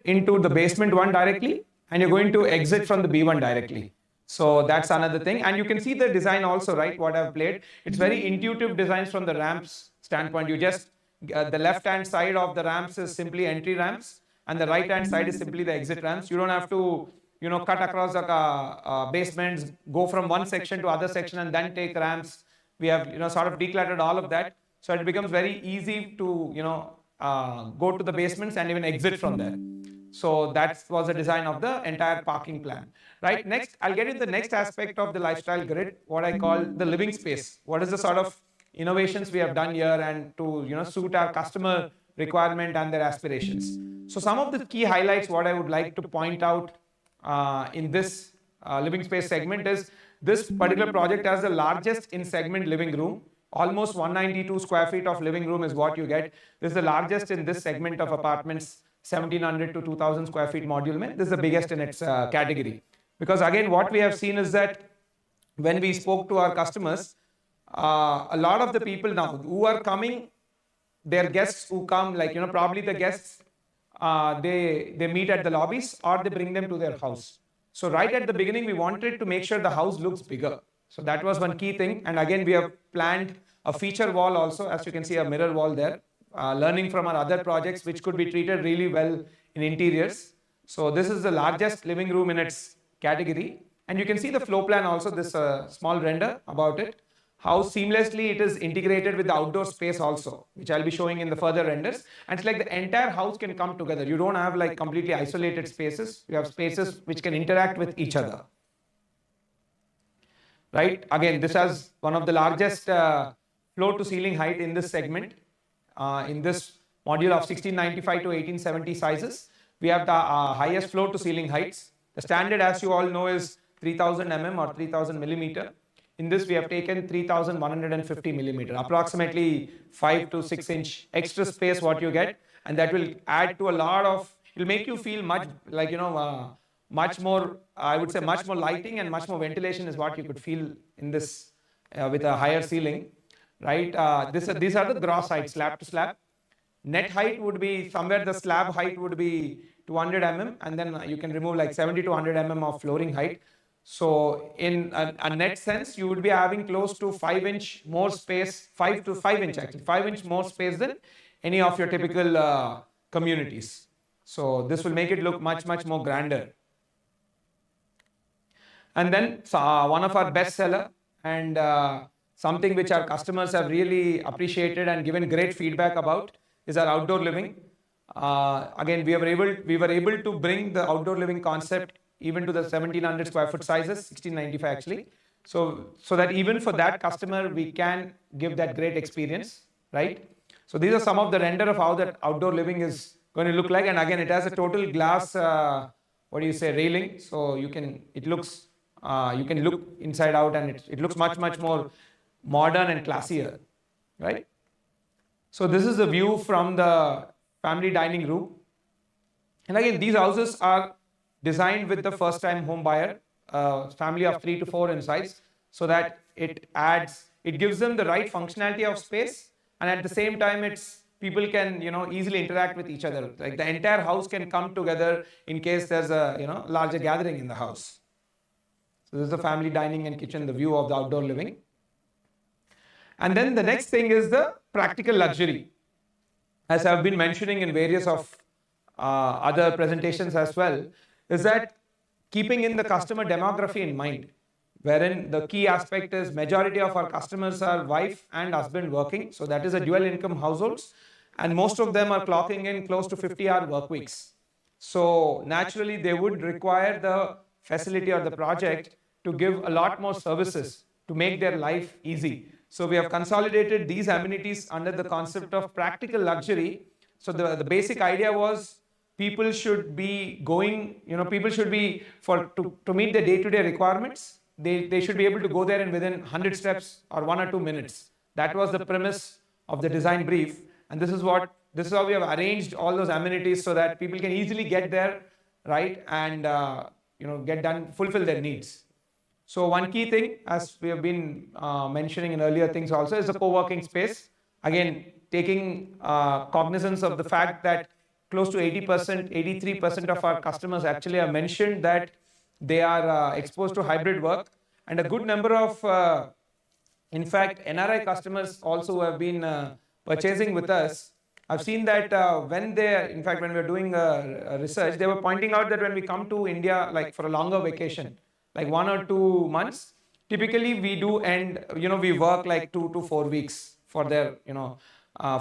into the basement one directly, and you're going to exit from the B1 directly. So that's another thing. And you can see the design also, right? What I've played. It's very intuitive designs from the ramps standpoint. You just, the left-hand side of the ramps is simply entry ramps, and the right-hand side is simply the exit ramps. You don't have to, cut across the basements, go from one section to other section, and then take ramps. We have, sort of decluttered all of that. So it becomes very easy to, go to the basements and even exit from there. So that was the design of the entire parking plan, right? Next, I'll get into the next aspect of the lifestyle grid, what I call the living space. What is the sort of innovations we have done here and to, suit our customer requirement and their aspirations. So some of the key highlights, what I would like to point out in this living space segment is this particular project has the largest in segment living room. Almost 192 square feet of living room is what you get. This is the largest in this segment of apartments, 1700 to 2000 square feet module mein. This is the biggest in its category. Because again, what we have seen is that when we spoke to our customers, a lot of the people now who are coming, their guests who come, like, probably the guests, they meet at the lobbies or they bring them to their house. So right at the beginning, we wanted to make sure the house looks bigger. So that was one key thing. And again, we have planned a feature wall also, as you can see, a mirror wall there, learning from our other projects, which could be treated really well in interiors. So this is the largest living room in its category. And you can see the floor plan also, this small render about it, how seamlessly it is integrated with the outdoor space also, which I'll be showing in the further renders. And it's like the entire house can come together. You don't have like completely isolated spaces. You have spaces which can interact with each other. Right? Again, this has one of the largest floor to ceiling height in this segment. In this module of 1695 to 1870 sizes, we have the highest floor to ceiling heights. The standard, as you all know, is 3000 mm or 3000 millimeter. In this, we have taken 3150 millimeter, approximately 5 to 6 inch extra space what you get. And that will add to a lot of, it will make you feel much like, much more, I would say much more lighting and much more ventilation is what you could feel in this with a higher ceiling, right? These are the gross height, slab to slab. Net height would be somewhere the slab height would be 200 mm, and then you can remove like 70 to 100 mm of flooring height. So in a net sense, you would be having close to 5 inch more space, 5 to 5 inch actually, 5 inch more space than any of your typical communities. So this will make it look much, much more grander. And then one of our best seller and something which our customers have really appreciated and given great feedback about is our outdoor living. Again, we were able to bring the outdoor living concept even to the 1700 square foot sizes, 1695 actually. So that even for that customer, we can give that great experience, right? So these are some of the render of how that outdoor living is going to look like. And again, it has a total glass, railing. So you can look inside out and it looks much, much more modern and classier, right? So this is the view from the family dining room. And again, these houses are designed with the first time home buyer, family of 3 to 4 in size, so that it gives them the right functionality of space. And at the same time, people can, easily interact with each other. Like the entire house can come together in case there's a, larger gathering in the house. So this is the family dining and kitchen, the view of the outdoor living. And then the next thing is the practical luxury. As I've been mentioning in various of other presentations as well, is that keeping in the customer demography in mind, wherein the key aspect is majority of our customers are wife and husband working. So that is a dual income households. And most of them are clocking in close to 50-hour work weeks. So naturally, they would require the facility or the project to give a lot more services to make their life easy. So we have consolidated these amenities under the concept of practical luxury. So the basic idea was people should be going, people should be, to meet the day-to-day requirements, they should be able to go there and within 100 steps or 1 or 2 minutes. That was the premise of the design brief. And this is how we have arranged all those amenities so that people can easily get there, right? And, fulfill their needs. So one key thing, as we have been mentioning in earlier things also, is the co-working space. Again, taking cognizance of the fact that close to 80%, 83% of our customers actually have mentioned that they are exposed to hybrid work, and a good number of, in fact, NRI customers also who have been purchasing with us. I've seen that when they, in fact, when we were doing research, they were pointing out that when we come to India, like for a longer vacation, like 1 or 2 months, typically we do end, we work like 2 to 4 weeks for their,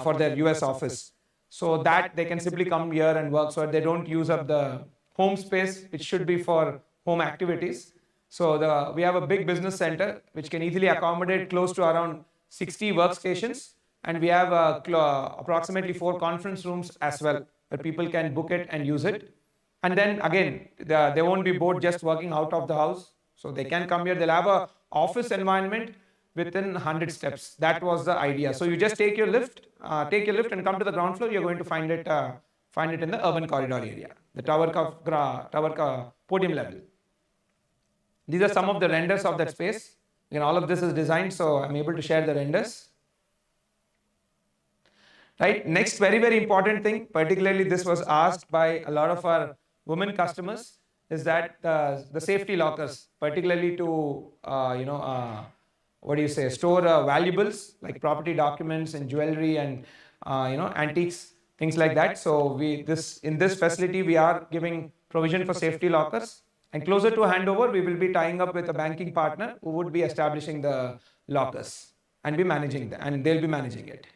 for their US office. So that they can simply come here and work, so that they don't use up the home space, which should be for home activities. So we have a big business center which can easily accommodate close to around 60 workstations, and we have approximately 4 conference rooms as well, where people can book it and use it. And then again, they won't be bored just working out of the house, so they can come here. They'll have a office environment within 100 steps. That was the idea. So you just take your lift and come to the ground floor. You're going to find it in the urban corridor area, the tower podium level. These are some of the renders of that space. All of this is designed, so I'm able to share the renders. Right. Next, very, very important thing, particularly this was asked by a lot of our women customers, is that the safety lockers, particularly to store valuables like property documents and jewelry and antiques, things like that. So in this facility we are giving provision for safety lockers. And closer to handover, we will be tying up with a banking partner who would be establishing the lockers and be managing them, and they'll be managing it.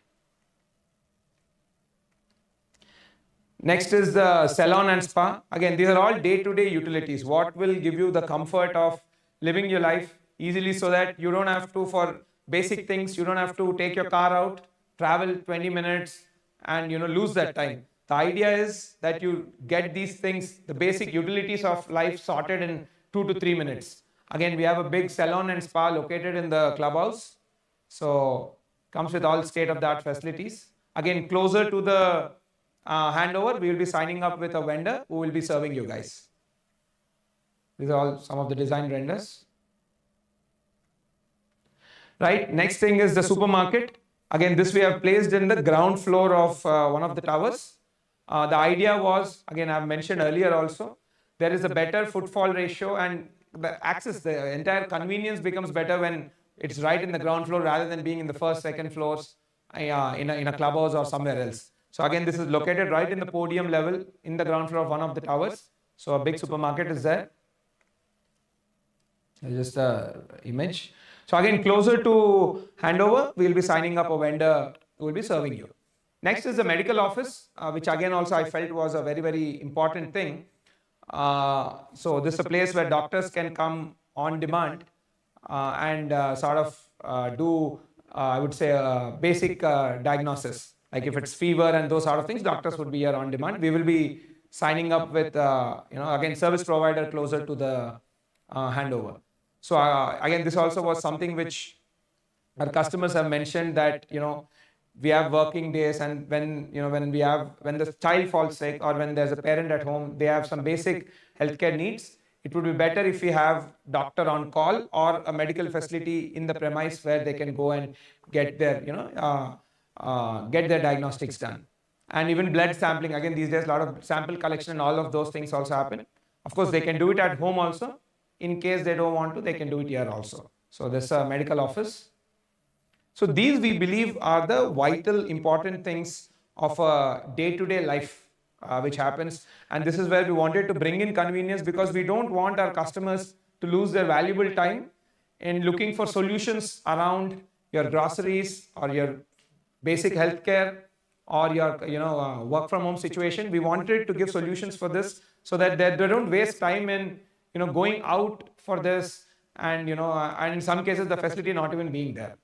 Next is the salon and spa. Again, these are all day-to-day utilities. What will give you the comfort of living your life easily, so that you don't have to, for basic things, you don't have to take your car out, travel 20 minutes and lose that time. The idea is that you get these things, the basic utilities of life, sorted in 2 to 3 minutes. Again, we have a big salon and spa located in the clubhouse. So comes with all state-of-the-art facilities. Again, closer to the handover, we will be signing up with a vendor who will be serving you guys. These are all some of the design renders. Right, next thing is the supermarket. Again, this we have placed in the ground floor of one of the towers. The idea was, again, I've mentioned earlier also, there is a better footfall ratio, and the access, the entire convenience becomes better when it's right in the ground floor rather than being in the first, second floors in a clubhouse or somewhere else. So again, this is located right in the podium level in the ground floor of one of the towers. So a big supermarket is there. Just the image. So again, closer to handover, we will be signing up a vendor who will be serving you. Next is the medical office, which again also I felt was a very, very important thing. So this is a place where doctors can come on demand and sort of do, I would say, basic diagnosis. Like if it's fever and those sort of things, doctors would be here on demand. We will be signing up with, again, service provider closer to the handover. So again, this also was something which our customers have mentioned that, we have working days, and when the child falls sick or when there's a parent at home, they have some basic healthcare needs. It would be better if we have doctor on call or a medical facility in the premise where they can go and get their, get their diagnostics done. And even blood sampling, again, these days, a lot of sample collection and all of those things also happen. Of course, they can do it at home also. In case they don't want to, they can do it here also. So this is a medical office. So these, we believe, are the vital, important things of a day-to-day life which happens. And this is where we wanted to bring in convenience, because we don't want our customers to lose their valuable time in looking for solutions around your groceries or your basic healthcare or your work from home situation. We wanted to give solutions for this so that they don't waste time in going out for this, and and in some cases the facility not even being there.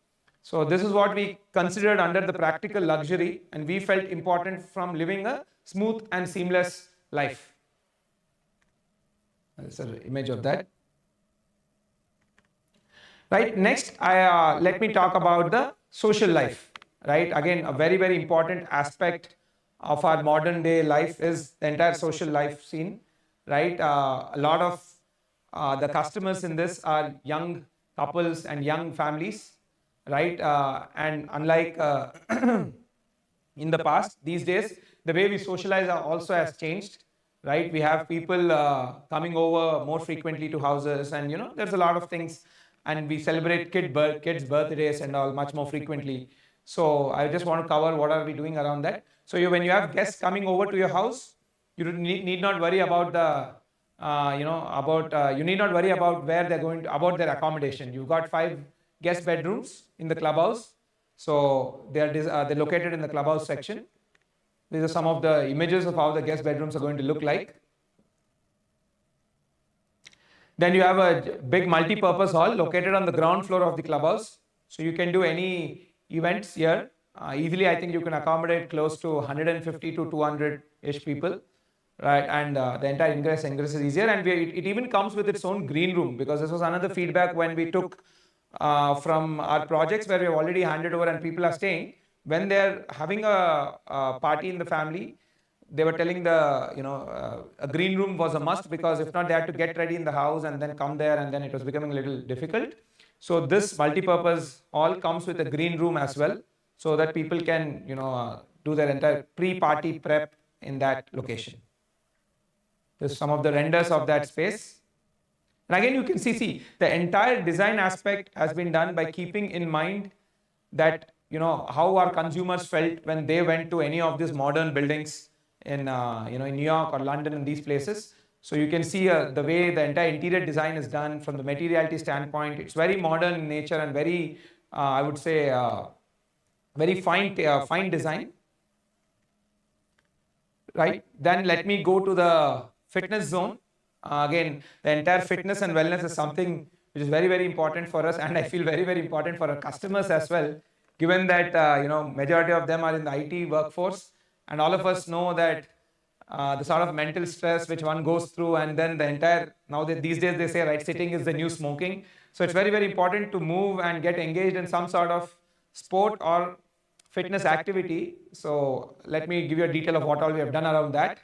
So this is what we considered under the practical luxury, and we felt important from living a smooth and seamless life. This is an image of that. Right. Next, let me talk about the social life. Right. Again, a very, very important aspect of our modern day life is the entire social life scene. Right. A lot of the customers in this are young couples and young families. Right. And unlike in the past, these days, the way we socialize also has changed, right? We have people coming over more frequently to houses, and there's a lot of things, and we celebrate kids' birthdays and all much more frequently. So I just want to cover what are we doing around that. So when you have guests coming over to your house, you need not worry about you need not worry about where they're going to, about their accommodation. You've got 5 guest bedrooms in the clubhouse. So they're located in the clubhouse section. These are some of the images of how the guest bedrooms are going to look like. Then you have a big multi-purpose hall located on the ground floor of the clubhouse. So you can do any events here. Easily, I think you can accommodate close to 150 to 200-ish people, right? And the entire ingress is easier. And it even comes with its own green room, because this was another feedback when we took from our projects where we have already handed over and people are staying. When they're having a party in the family, they were telling a green room was a must, because if not, they had to get ready in the house and then come there, and then it was becoming a little difficult. So this multi-purpose all comes with a green room as well, so that people can do their entire pre-party prep in that location. There's some of the renders of that space. And again, you can see the entire design aspect has been done by keeping in mind that how our consumers felt when they went to any of these modern buildings in in New York or London and these places. So you can see the way the entire interior design is done from the materiality standpoint. It's very modern in nature and very, I would say, very fine design. Right. Then let me go to the fitness zone. Again, the entire fitness and wellness is something which is very, very important for us, and I feel very, very important for our customers as well, given that majority of them are in the IT workforce, and all of us know that the sort of mental stress which one goes through, and then the entire, these days they say, right, sitting is the new smoking. So it's very, very important to move and get engaged in some sort of sport or fitness activity. So let me give you a detail of what all we have done around that.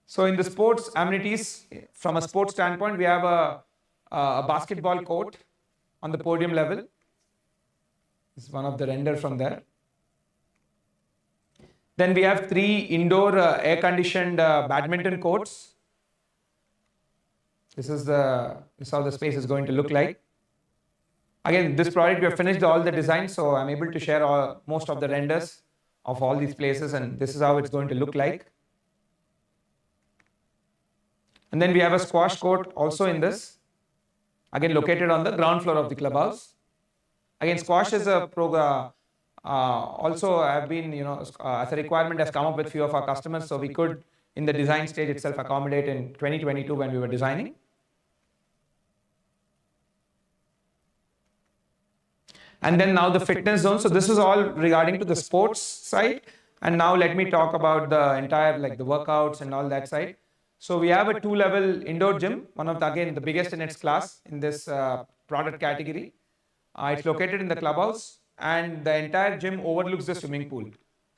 So in the sports amenities, from a sports standpoint, we have a basketball court on the podium level. This is one of the renders from there. Then we have 3 indoor air-conditioned badminton courts. This is how the space is going to look like. Again, this project we have finished all the design, so I'm able to share most of the renders of all these places, and this is how it's going to look like. And then we have a squash court also in this, again located on the ground floor of the clubhouse. Again, squash is a program. Also, I've been, as a requirement has come up with few of our customers, so we could, in the design stage itself, accommodate in 2022 when we were designing. And then now the fitness zone. So this is all regarding to the sports side. And now let me talk about the entire, like the workouts and all that side. So we have a 2-level indoor gym, one of the, again, the biggest in its class in this product category. It's located in the clubhouse, and the entire gym overlooks the swimming pool.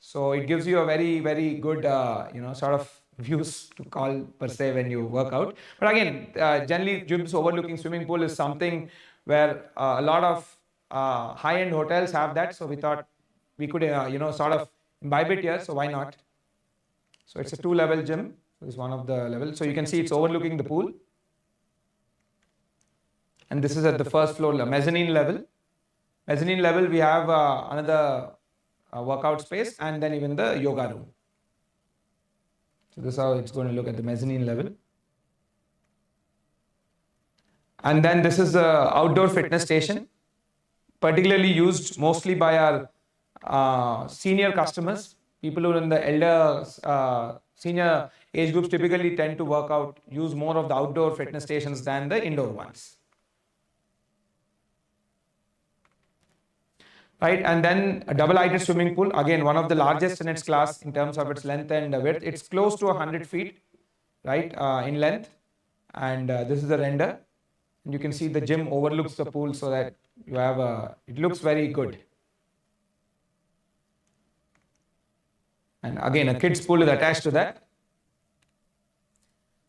So it gives you a very, very good, sort of views to call per se when you work out. But again, generally gyms overlooking swimming pool is something where a lot of high-end hotels have that. So we thought we could, sort of imbibe it here. So why not? So it's a 2-level gym. This is one of the levels. So you can see it's overlooking the pool. And this is at the first floor, the mezzanine level. Mezzanine level, we have another workout space, and then even the yoga room. So this is how it's going to look at the mezzanine level. And then this is the outdoor fitness station, particularly used mostly by our senior customers. People who are in the elder, senior age groups typically tend to work out, use more of the outdoor fitness stations than the indoor ones. Right, and then a double-heighted swimming pool, again one of the largest in its class in terms of its length and width. It's close to 100 feet, right, in length, and this is the render. And you can see the gym overlooks the pool, so that you have it looks very good. And again, a kids pool is attached to that.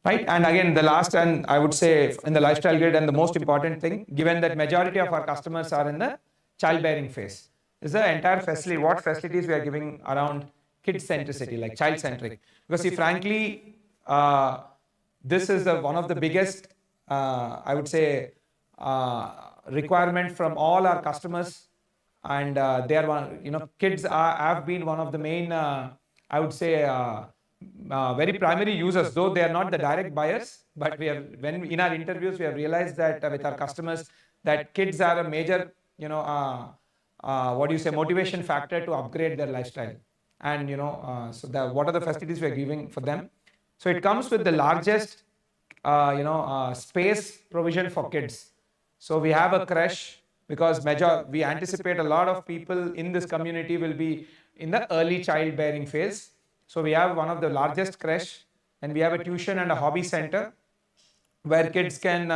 Right, and again the last, and I would say in the lifestyle grid, and the most important thing, given that majority of our customers are in the childbearing phase. is the entire facility, what facilities we are giving around kid centricity, like child centric. Because see, frankly, this is one of the biggest, I would say, requirement from all our customers, and they are one. Kids have been one of the main, I would say, very primary users. Though they are not the direct buyers, but we have, when in our interviews, we have realized that with our customers, that kids are a major, what do you say, motivation factor to upgrade their lifestyle. And so what are the facilities we are giving for them? So it comes with the largest, space provision for kids. So we have a creche, because we anticipate a lot of people in this community will be in the early childbearing phase. So we have one of the largest creche, and we have a tuition and a hobby center where kids can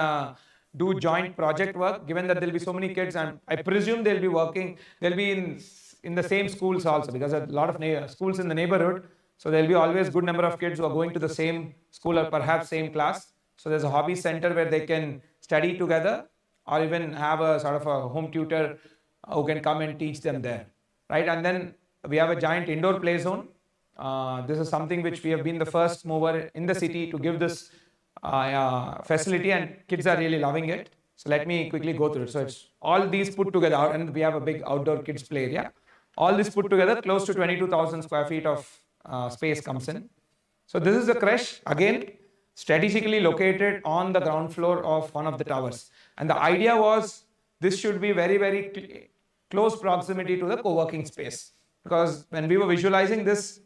do joint project work. Given that there will be so many kids, and I presume they'll be in the same schools also, because there are a lot of schools in the neighborhood. So there'll be always good number of kids who are going to the same school or perhaps same class. So there's a hobby center where they can study together, or even have a sort of a home tutor who can come and teach them there, right? And then we have a giant indoor play zone. This is something which we have been the first mover in the city to give this facility, and kids are really loving it. So let me quickly go through it. So it's all these put together, and we have a big outdoor kids play area. All this put together, close to 22,000 square feet of space comes in. So this is the creche, again, strategically located on the ground floor of one of the towers. And the idea was this should be very, very close proximity to the co-working space. Because when we were visualizing this,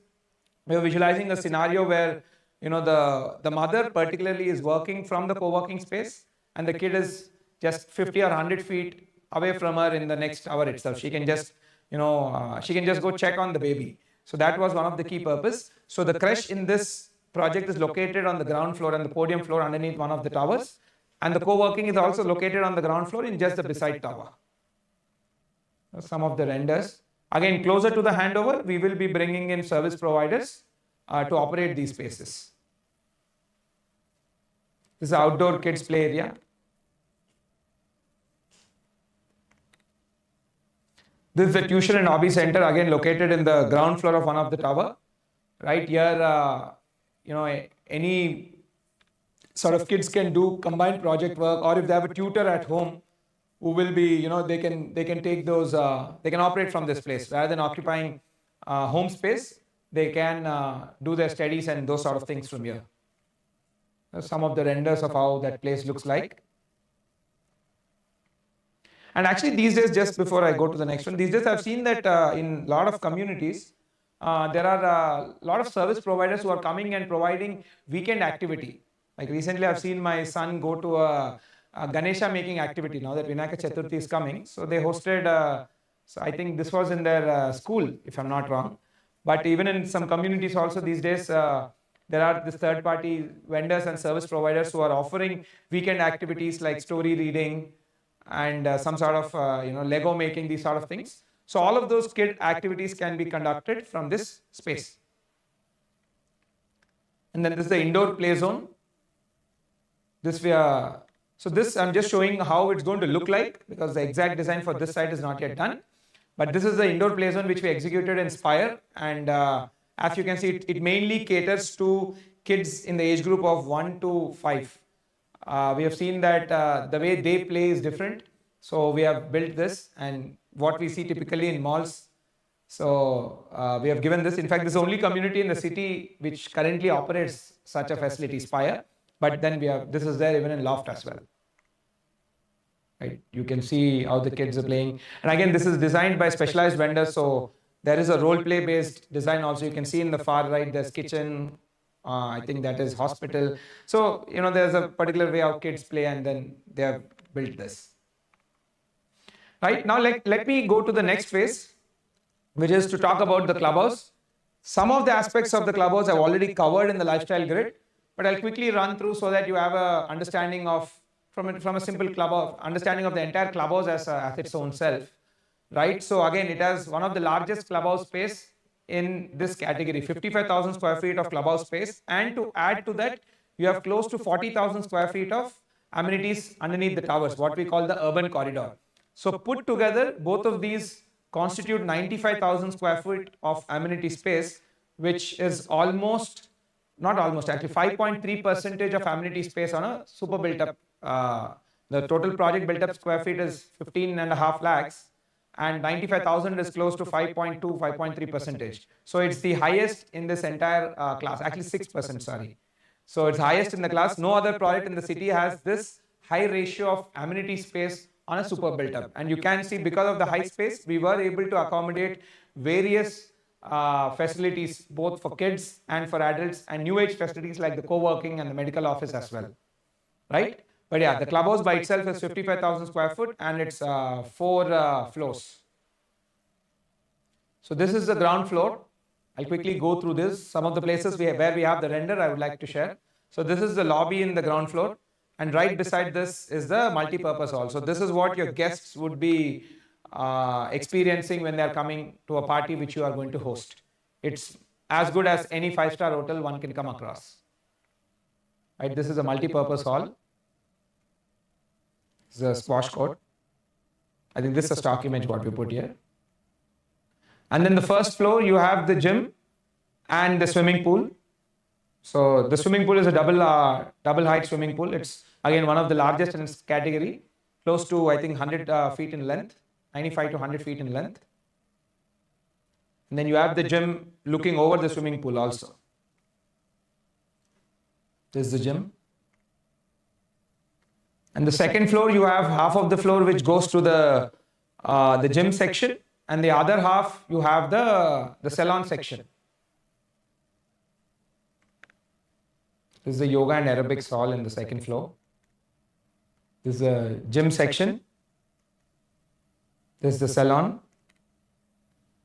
we were visualizing a scenario where the mother particularly is working from the co-working space, and the kid is just 50 or 100 feet away from her in the next tower itself. She can just go check on the baby. So that was one of the key purpose. So the creche in this project is located on the ground floor and the podium floor underneath one of the towers. And the co-working is also located on the ground floor in just the beside tower. Some of the renders. Again, closer to the handover, we will be bringing in service providers to operate these spaces. This is the outdoor kids play area. This is the tuition and hobby center, again located in the ground floor of one of the tower. Right here, any sort of kids can do combined project work, or if they have a tutor at home who will be, they can take those, they can operate from this place rather than occupying home space. They can do their studies and those sort of things from here. Some of the renders of how that place looks like. And actually these days, just before I go to the next one, these days I've seen that in a lot of communities, there are a lot of service providers who are coming and providing weekend activity. Like recently I've seen my son go to a Ganesha making activity now that Vinayaka Chaturthi is coming. So they hosted, so I think this was in their school, if I'm not wrong. But even in some communities also these days, there are this third-party vendors and service providers who are offering weekend activities like story reading and some sort of Lego making, these sort of things. So all of those kid activities can be conducted from this space. And then this is the indoor play zone. So this I'm just showing how it's going to look like, because the exact design for this site is not yet done. But this is the indoor play zone which we executed in Spire, and as you can see, it mainly caters to kids in the age group of 1 to 5. We have seen that the way they play is different. So we have built this, and what we see typically in malls. So we have given this. In fact, this is the only community in the city which currently operates such a facility, Spire. But then this is there even in Loft as well. Right? You can see how the kids are playing. And again, this is designed by specialized vendors. So there is a role play based design also. You can see in the far right, there's kitchen. I think that is hospital. So, there's a particular way how kids play, and then they have built this. Right? Now, let me go to the next phase, which is to talk about the clubhouse. Some of the aspects of the clubhouse I've already covered in the lifestyle grid, but I'll quickly run through so that you have a understanding of, from a simple clubhouse, understanding of the entire clubhouse as its own self. Right? So again, it has one of the largest clubhouse space in this category, 55,000 square feet of clubhouse space. And to add to that, you have close to 40,000 square feet of amenities underneath the towers, what we call the urban corridor. So put together, both of these constitute 95,000 square feet of amenity space, which is almost, not almost, actually 5.3% of amenity space on a super built up. The total project built up square feet is 15.5 lakhs, and 95,000 is close to 5.2, 5.3%. So it's the highest in this entire class, actually 6%, sorry. So it's highest in the class. No other project in the city has this high ratio of amenity space on a super built up. And you can see because of the high space, we were able to accommodate various facilities both for kids and for adults, and new age facilities like the co-working and the medical office as well, right? But yeah, the clubhouse by itself is 55,000 square foot, and it's 4 floors. So this is the ground floor. I'll quickly go through this. Some of the places where we have the render I would like to share. So this is the lobby in the ground floor, and right beside this is the multi-purpose hall. So this is what your guests would be experiencing when they are coming to a party which you are going to host. It's as good as any 5-star hotel one can come across. Right, this is a multi-purpose hall. This is a squash court. I think this is a stock image what we put here. And then the first floor you have the gym and the swimming pool. So the swimming pool is a double height swimming pool. It's again one of the largest in its category, close to I think 100 feet in length, 95 to 100 feet in length. And then you have the gym looking over the swimming pool also. This is the gym. And the second floor you have half of the floor which goes to the gym section, and the other half you have the salon section. This is the yoga and aerobics hall in the second floor. This is the gym section. This is the salon.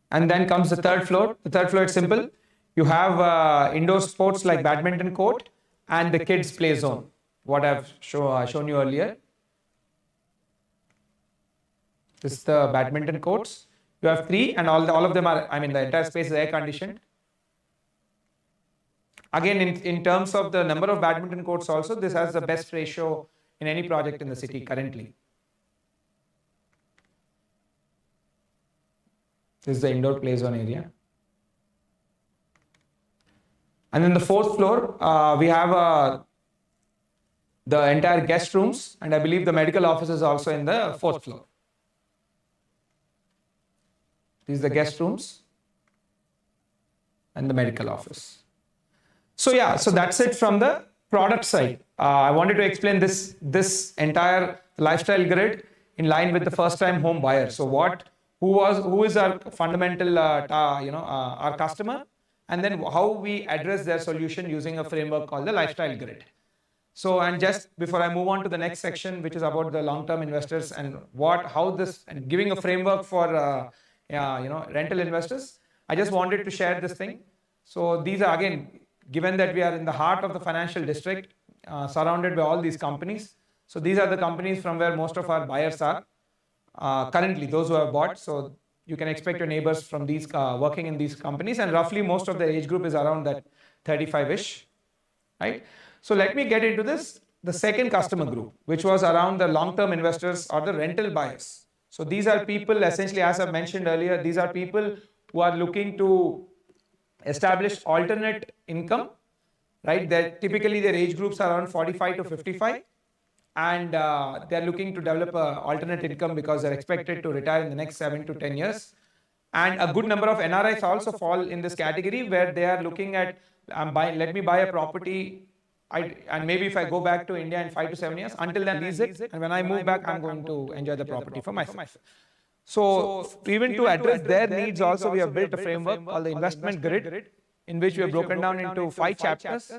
And then comes the third floor. The third floor is simple. You have indoor sports like badminton court and the kids play zone, what I've shown you earlier. This is the badminton courts. You have 3 and all of them are, I mean the entire space is air conditioned. Again, in terms of the number of badminton courts also, this has the best ratio in any project in the city currently. This is the indoor play zone area. And then the fourth floor, we have the entire guest rooms, and I believe the medical office is also in the fourth floor. These are the guest rooms and the medical office. So yeah, so that's it from the product side. I wanted to explain this entire lifestyle grid in line with the first-time home buyer. So who is our fundamental, our customer, and then how we address their solution using a framework called the lifestyle grid. So, and just before I move on to the next section, which is about the long-term investors and and giving a framework for rental investors, I just wanted to share this thing. So these are, again, given that we are in the heart of the financial district, surrounded by all these companies. So these are the companies from where most of our buyers are currently, those who have bought. So you can expect your neighbors from these working in these companies, and roughly most of the age group is around that 35-ish, right? So let me get into the second customer group, which was around the long-term investors or the rental buyers. So these are people, essentially, as I mentioned earlier, these are people who are looking to establish alternate income, right? Typically their age groups are around 45 to 55, and they're looking to develop an alternate income because they're expected to retire in the next 7 to 10 years. And a good number of NRIs also fall in this category, where they are looking at, let me buy a property, and maybe if I go back to India in 5 to 7 years, until then lease it, and when I move back, I'm going to enjoy the property for myself. So even to address their needs also, we have built a framework called the investment grid, in which we have broken down into 5 chapters: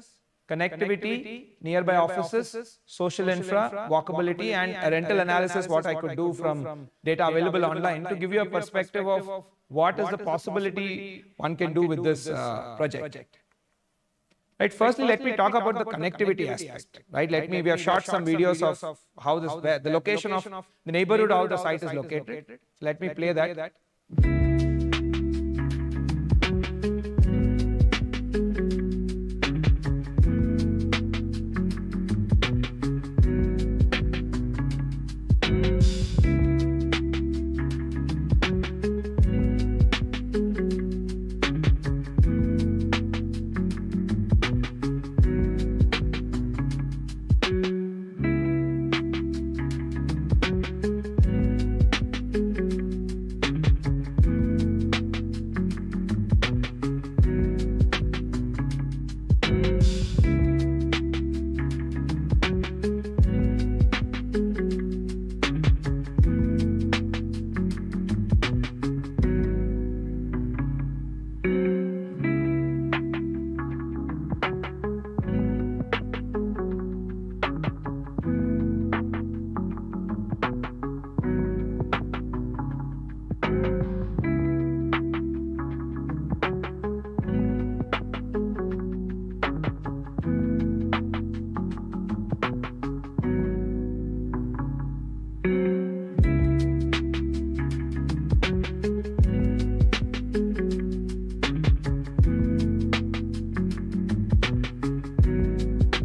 connectivity, nearby offices, social infra, walkability, and a rental analysis, what I could do from data available online, to give you a perspective of what is the possibility one can do with this project. Right, firstly, let me talk about the connectivity aspect. Right, we have shot some videos of how the location of the neighborhood, how the site is located. Let me play that.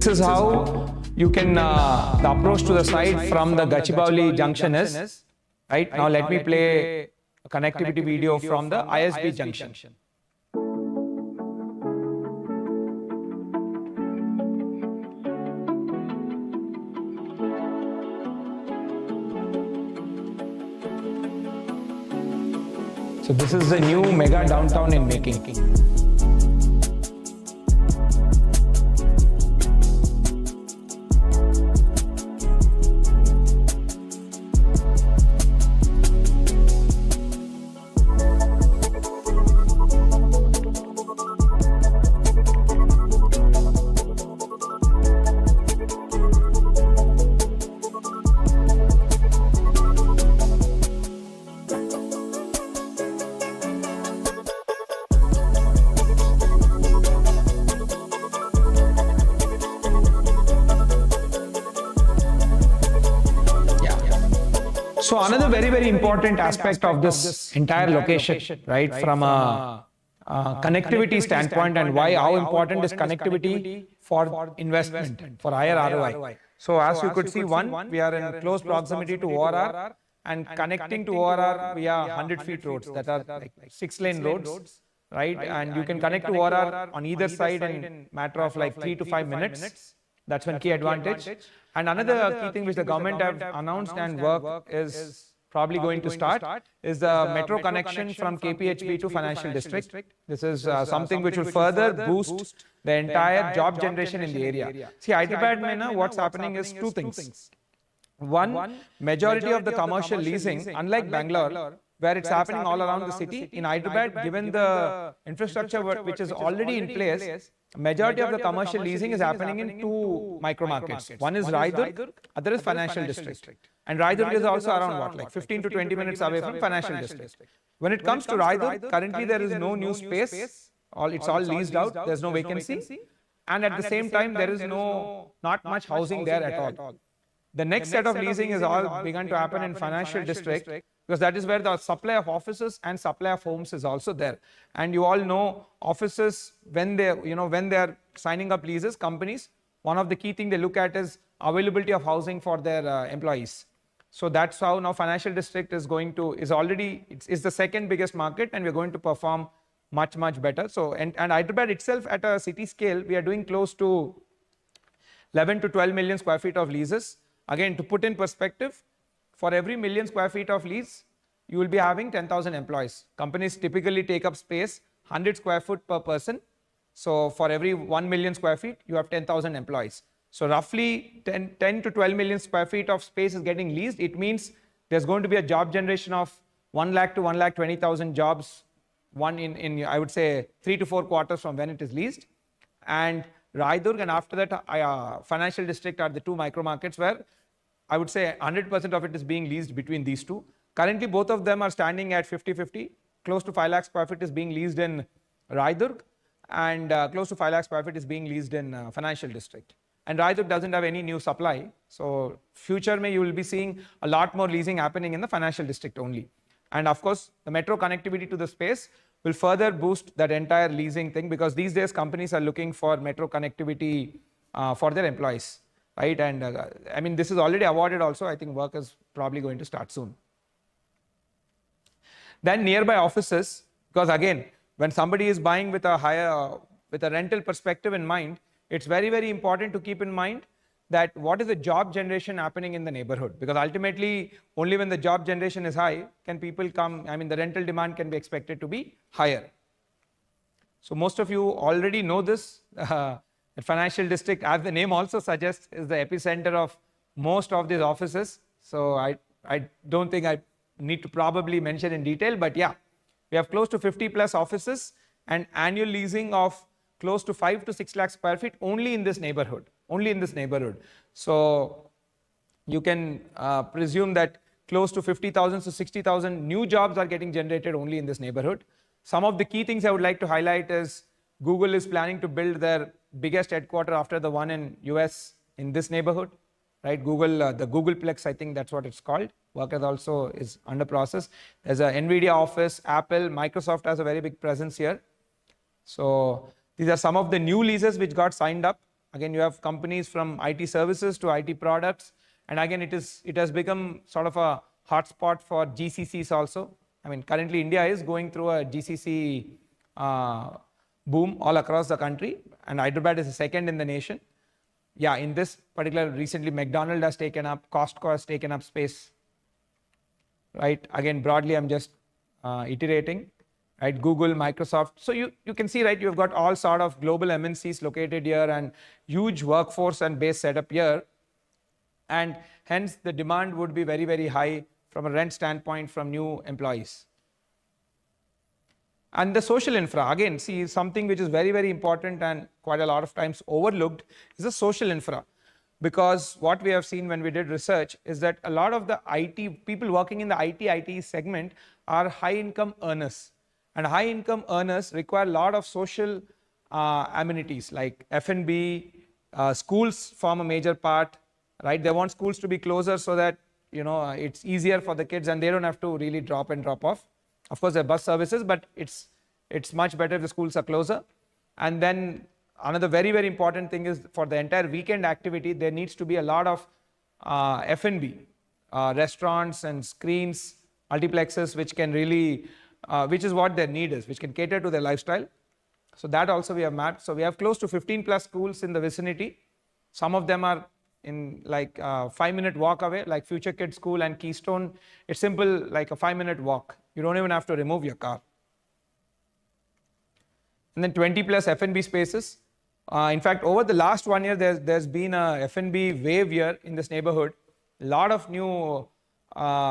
this is how you can, the approach to the site from the Gachibowli junction is, right? Now let me play a connectivity video from the ISB junction. So this is the new mega downtown in making. So another very important aspect of this entire location, right, from a connectivity standpoint, and how important is connectivity for investment, for higher ROI. So as you could see, one, we are in close proximity to ORR and connecting to ORR via 100 feet roads that are like 6-lane roads, right? And you can connect to ORR on either side in matter of like 3 to 5 minutes. That's one key advantage. And another key thing which the government have announced and work is probably going to start is the metro connection from KPHB to Financial District. This is something which will further boost the entire job generation in the area. See, Hyderabad mein what's happening is two things. One, majority of the commercial leasing, unlike Bangalore, where it's happening all around the city, in Hyderabad, given the infrastructure which is already in place, majority of the commercial leasing is happening in two micro markets. One is Raidurg, other is Financial District. And Raidurg is also around what, like 15 to 20 minutes away from Financial District. When it comes to Raidurg, currently there is no new space. It's all leased out. There's no vacancy. And at the same time, there is not much housing there at all. The next set of leasing is all begun to happen in Financial District, because that is where the supply of offices and supply of homes is also there. And you all know offices, when they are signing up leases, companies, one of the key things they look at is availability of housing for their employees. So that's how now Financial District is is the second biggest market, and we're going to perform much better. So and Hyderabad itself, at a city scale, we are doing close to 11 to 12 million square feet of leases. Again, to put in perspective, for every million square feet of lease, you will be having 10,000 employees. Companies typically take up space 100 square foot per person. So for every 1 million square feet, you have 10,000 employees. So roughly 10 to 12 million square feet of space is getting leased. It means there's going to be a job generation of 1 lakh to 1,20,000 jobs, in I would say 3 to 4 quarters from when it is leased. And Raidurg and after that Financial District are the two micro markets where I would say 100% of it is being leased between these two. Currently, both of them are standing at 50-50. Close to 5 lakh square feet is being leased in Raidurg, and close to 5 lakh square feet is being leased in Financial District. And Raidurg doesn't have any new supply. So future you will be seeing a lot more leasing happening in the Financial District only. And of course, the metro connectivity to the space will further boost that entire leasing thing, because these days companies are looking for metro connectivity for their employees. Right, and I mean, this is already awarded also. I think work is probably going to start soon. Then nearby offices, because again, when somebody is buying with a rental perspective in mind, it's very important to keep in mind that what is the job generation happening in the neighborhood, because ultimately only when the job generation is high can people come. I mean, the rental demand can be expected to be higher. So most of you already know this. The Financial District, as the name also suggests, is the epicenter of most of these offices. So I don't think I need to probably mention in detail, but yeah, we have close to 50 plus offices and annual leasing of close to 5 to 6 lakh square feet only in this neighborhood. So you can presume that close to 50,000 to 60,000 new jobs are getting generated only in this neighborhood. Some of the key things I would like to highlight is Google is planning to build their biggest headquarter after the one in US in this neighborhood, right? The Googleplex, I think that's what it's called. Work also is under process. There's a NVIDIA office, Apple, Microsoft has a very big presence here. So these are some of the new leases which got signed up. Again, you have companies from IT services to IT products. And again, it has become sort of a hotspot for GCCs also. I mean, currently India is going through a GCC boom all across the country, and Hyderabad is the second in the nation. Yeah, in this particular, recently McDonald's has taken up, Costco has taken up space, right? Again, broadly, I'm just iterating, right? Google, Microsoft. So you can see, right, you've got all sort of global MNCs located here and huge workforce and base setup here. And hence the demand would be very, very high from a rent standpoint from new employees. And the social infra, again, see, something which is very, very important and quite a lot of times overlooked is the social infra. Because what we have seen when we did research is that a lot of the IT, people working in the IT segment are high income earners. And high income earners require a lot of social amenities like F&B, schools form a major part, right? They want schools to be closer so that, you know, it's easier for the kids and they don't have to really drop off. Of course, there are bus services, but it's much better if the schools are closer. And then another very, very important thing is for the entire weekend activity, there needs to be a lot of F&B, restaurants and screens, multiplexes, which can really, which is what their need is, which can cater to their lifestyle. So that also we have mapped. So we have close to 15 plus schools in the vicinity. Some of them are in like 5-minute walk away, like Future Kids School and Keystone. It's simple, like a 5-minute walk. You don't even have to remove your car. And then 20 plus F&B spaces. In fact, over the last 1 year, there's been a F&B wave here in this neighborhood. A lot of new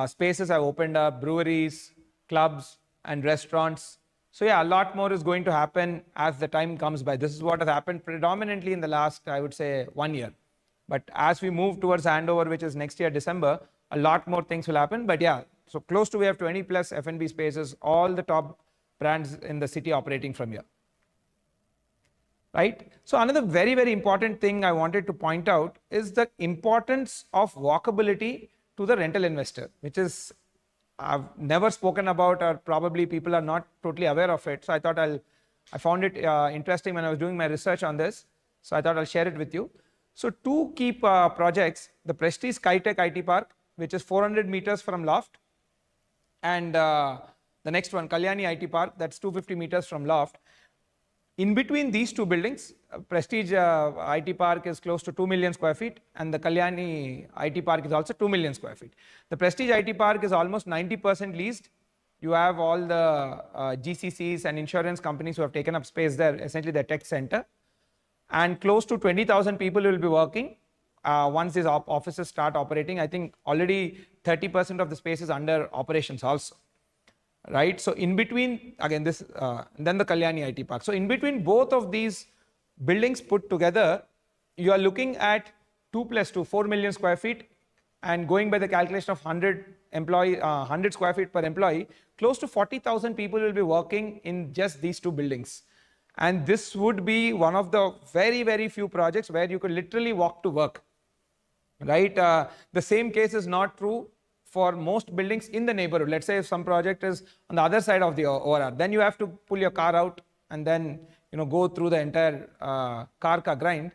spaces have opened up, breweries, clubs, and restaurants. So yeah, a lot more is going to happen as the time comes by. This is what has happened predominantly in the last, I would say, 1 year. But as we move towards Handover, which is next year, December, a lot more things will happen. But yeah, so close to we have 20 plus F&B spaces, all the top brands in the city operating from here. Right? So another very, very important thing I wanted to point out is the importance of walkability to the rental investor, which is I've never spoken about, or probably people are not totally aware of it. So I thought I found it interesting when I was doing my research on this. So I thought I'll share it with you. So two key projects, the Prestige Skytech IT Park, which is 400 meters from Loft, and the next one, Kalyani IT Park, that's 250 meters from Loft. In between these two buildings, Prestige IT Park is close to 2 million square feet, and the Kalyani IT Park is also 2 million square feet. The Prestige IT Park is almost 90% leased. You have all the GCCs and insurance companies who have taken up space there, essentially the tech center. And close to 20,000 people will be working once these offices start operating. I think already 30% of the space is under operations also. Right, so in between, again, this, then the Kalyani IT Park. So in between both of these buildings put together, you are looking at 2 plus 2, 4 million square feet, and going by the calculation of 100 square feet per employee, close to 40,000 people will be working in just these two buildings. And this would be one of the very, very few projects where you could literally walk to work. Right, the same case is not true for most buildings in the neighborhood. Let's say if some project is on the other side of the ORR, then you have to pull your car out and then, you know, go through the entire car grind.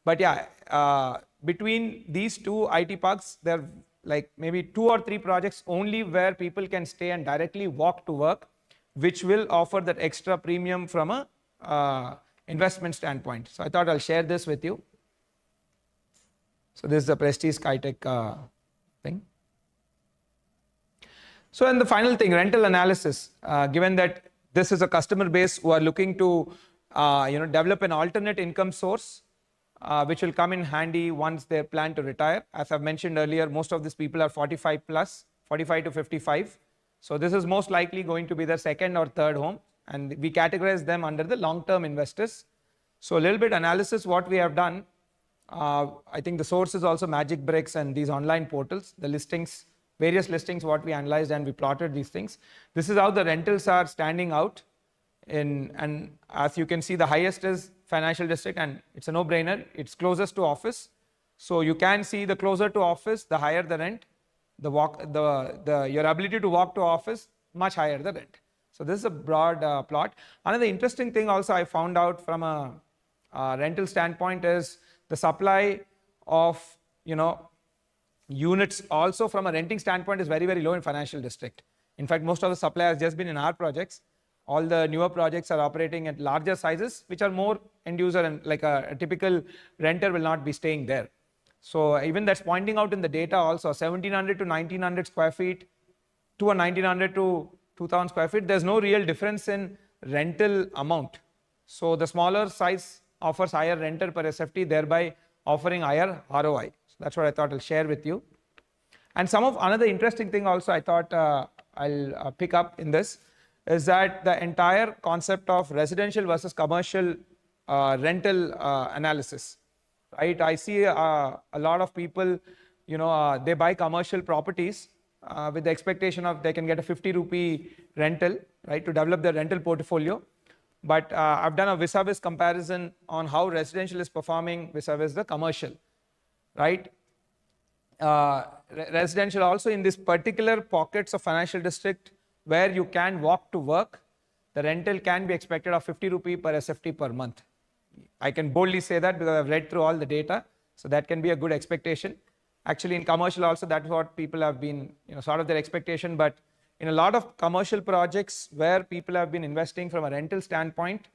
But yeah, between these two IT parks, there are like maybe 2 or 3 projects only where people can stay and directly walk to work, which will offer that extra premium from a investment standpoint. So I thought I'll share this with you. So this is the Prestige Skytech thing. So, and the final thing, rental analysis, given that this is a customer base who are looking to, develop an alternate income source, which will come in handy once they plan to retire. As I've mentioned earlier, most of these people are 45 plus, 45 to 55. So this is most likely going to be their second or third home, and we categorize them under the long-term investors. So a little bit analysis, what we have done, I think the source is also Magic Bricks and these online portals, the listings, various listings, what we analyzed and we plotted these things. This is how the rentals are standing out and as you can see, the highest is financial district, and it's a no-brainer. It's closest to office. So you can see the closer to office, the higher the rent, your ability to walk to office, much higher the rent. So this is a broad plot. Another interesting thing also I found out from a rental standpoint is the supply of, units also from a renting standpoint is very, very low in financial district. In fact, most of the supply has just been in our projects. All the newer projects are operating at larger sizes, which are more end user, and like a typical renter will not be staying there. So even that's pointing out in the data also, 1700 to 1900 square feet to a 1900 to 2000 square feet, there's no real difference in rental amount. So the smaller size offers higher renter per SFT, thereby offering higher ROI. So that's what I thought I'll share with you. And another interesting thing also I thought I'll pick up in this is that the entire concept of residential versus commercial rental analysis, right? I see a lot of people, they buy commercial properties with the expectation of they can get a 50 rupee rental, right, to develop their rental portfolio. But I've done a vis-a-vis comparison on how residential is performing vis-a-vis the commercial, right? Residential also in this particular pockets of financial district where you can walk to work, the rental can be expected of 50 rupee per SFT per month. I can boldly say that because I've read through all the data. So that can be a good expectation. Actually, in commercial also, that's what people have been, sort of their expectation. But in a lot of commercial projects where people have been investing from a rental standpoint,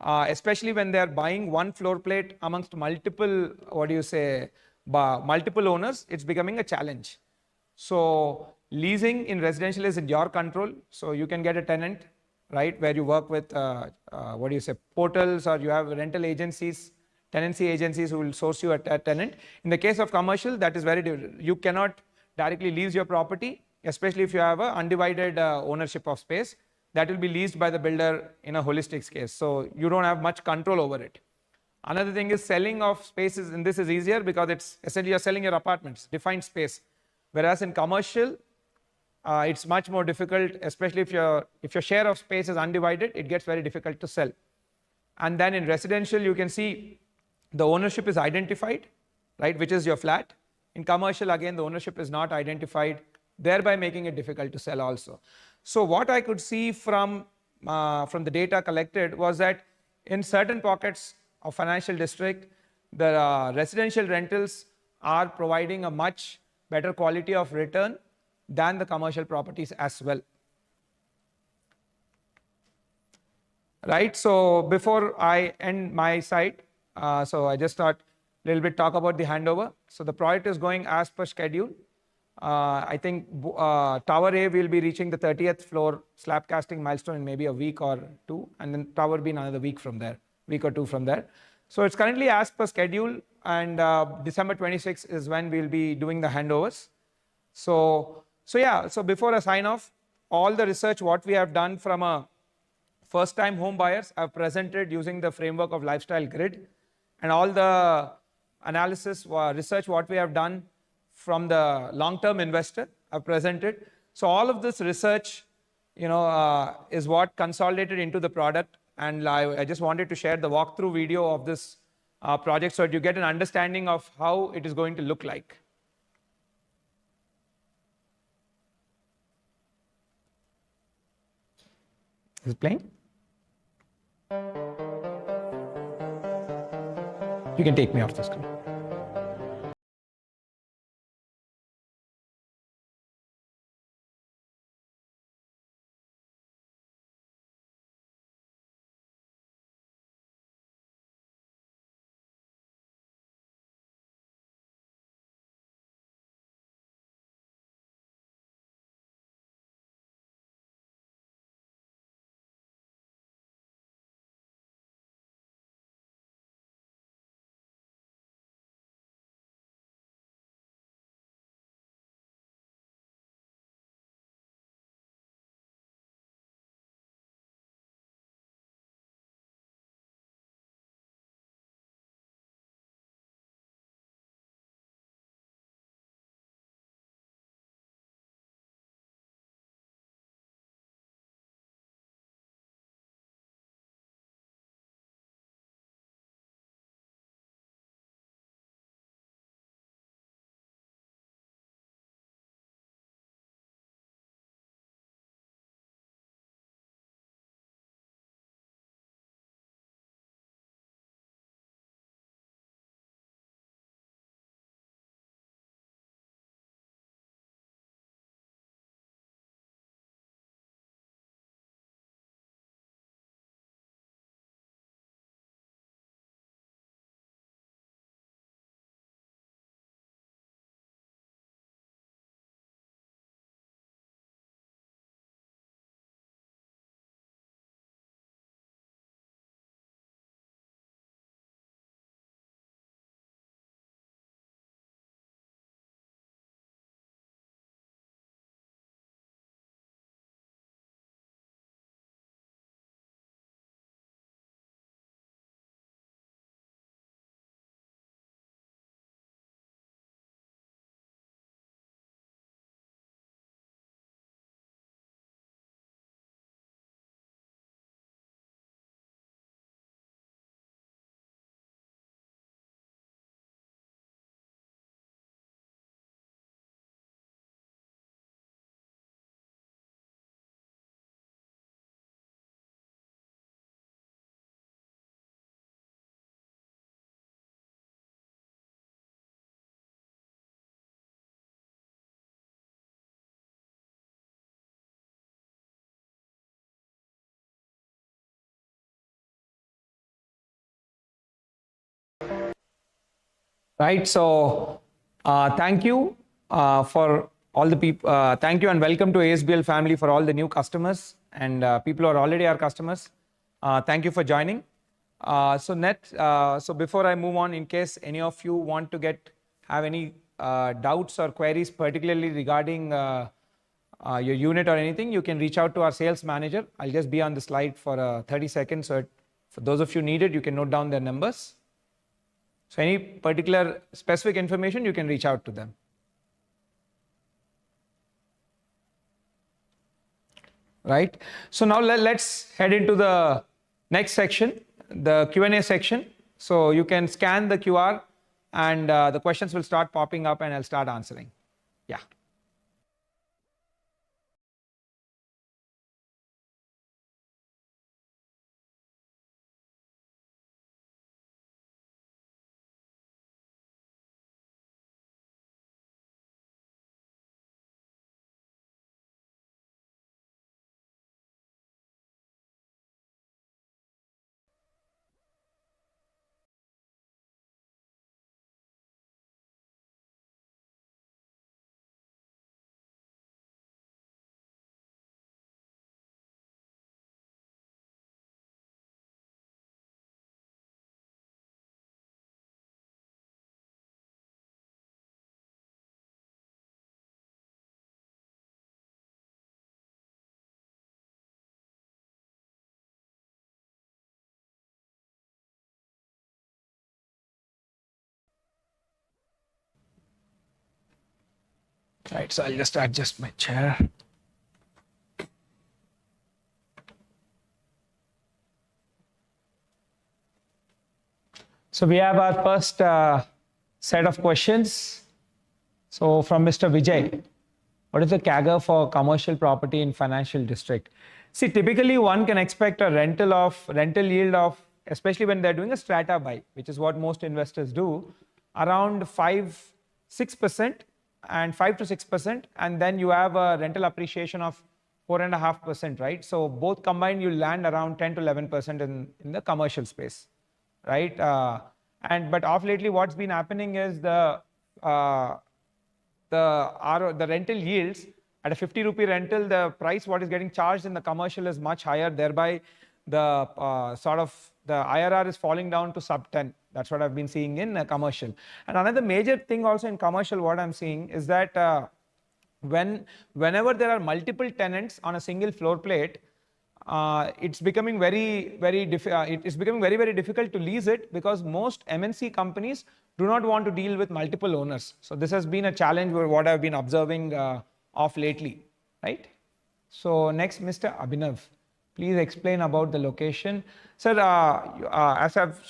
especially when they're buying one floor plate amongst multiple, multiple owners, it's becoming a challenge. So leasing in residential is in your control. So you can get a tenant, right, where you work with, portals, or you have rental agencies, tenancy agencies who will source you a tenant. In the case of commercial, that is very different. You cannot directly lease your property, especially if you have an undivided ownership of space. That will be leased by the builder in a holistic case. So you don't have much control over it. Another thing is selling of spaces, and this is easier because it's essentially you're selling your apartments, defined space. Whereas in commercial, it's much more difficult, especially if your share of space is undivided, it gets very difficult to sell. And then in residential, you can see the ownership is identified, right, which is your flat. In commercial, again, the ownership is not identified, thereby making it difficult to sell also. So what I could see from the data collected was that in certain pockets of financial district, the residential rentals are providing a much better quality of return than the commercial properties as well. Right, so before I end my side, so I just thought a little bit talk about the handover. So the project is going as per schedule. I think Tower A will be reaching the 30th floor slab casting milestone in maybe a week or two, and then Tower B in another week or two from there. So it's currently as per schedule, and December 26th is when we'll be doing the handovers. So before I sign off, all the research what we have done from a first-time home buyers I've presented using the framework of lifestyle grid, and all the analysis research what we have done from the long-term investor I've presented. So all of this research, is what consolidated into the product, and I just wanted to share the walkthrough video of this project so that you get an understanding of how it is going to look like. Is it playing? You can take me off the screen. Right. So thank you for all the people. Thank you and welcome to ASBL family for all the new customers and people who are already our customers. Thank you for joining. So before I move on, in case any of you want to have any doubts or queries, particularly regarding your unit or anything, you can reach out to our sales manager. I'll just be on the slide for 30 seconds. So for those of you needed, you can note down their numbers. So any particular specific information, you can reach out to them. Right. So now let's head into the next section, the Q&A section. So you can scan the QR and the questions will start popping up and I'll start answering. Yeah. Right, so I'll just adjust my chair. So we have our first set of questions. So from Mr. Vijay, what is the CAGR for commercial property in financial district? See, typically one can expect a rental yield of, especially when they're doing a strata buy, which is what most investors do, around 5-6% and 5 to 6%, and then you have a rental appreciation of 4.5%, right? So both combined, you land around 10 to 11% in the commercial space, right? But off lately, what's been happening is the rental yields at a 50 rupee rental, the price what is getting charged in the commercial is much higher. Thereby, the IRR is falling down to sub 10. That's what I've been seeing in commercial. And another major thing also in commercial, what I'm seeing is that whenever there are multiple tenants on a single floor plate, it's becoming very difficult to lease it because most MNC companies do not want to deal with multiple owners. So this has been a challenge with what I've been observing of lately, right? So next, Mr. Abhinav, please explain about the location. Sir, as I've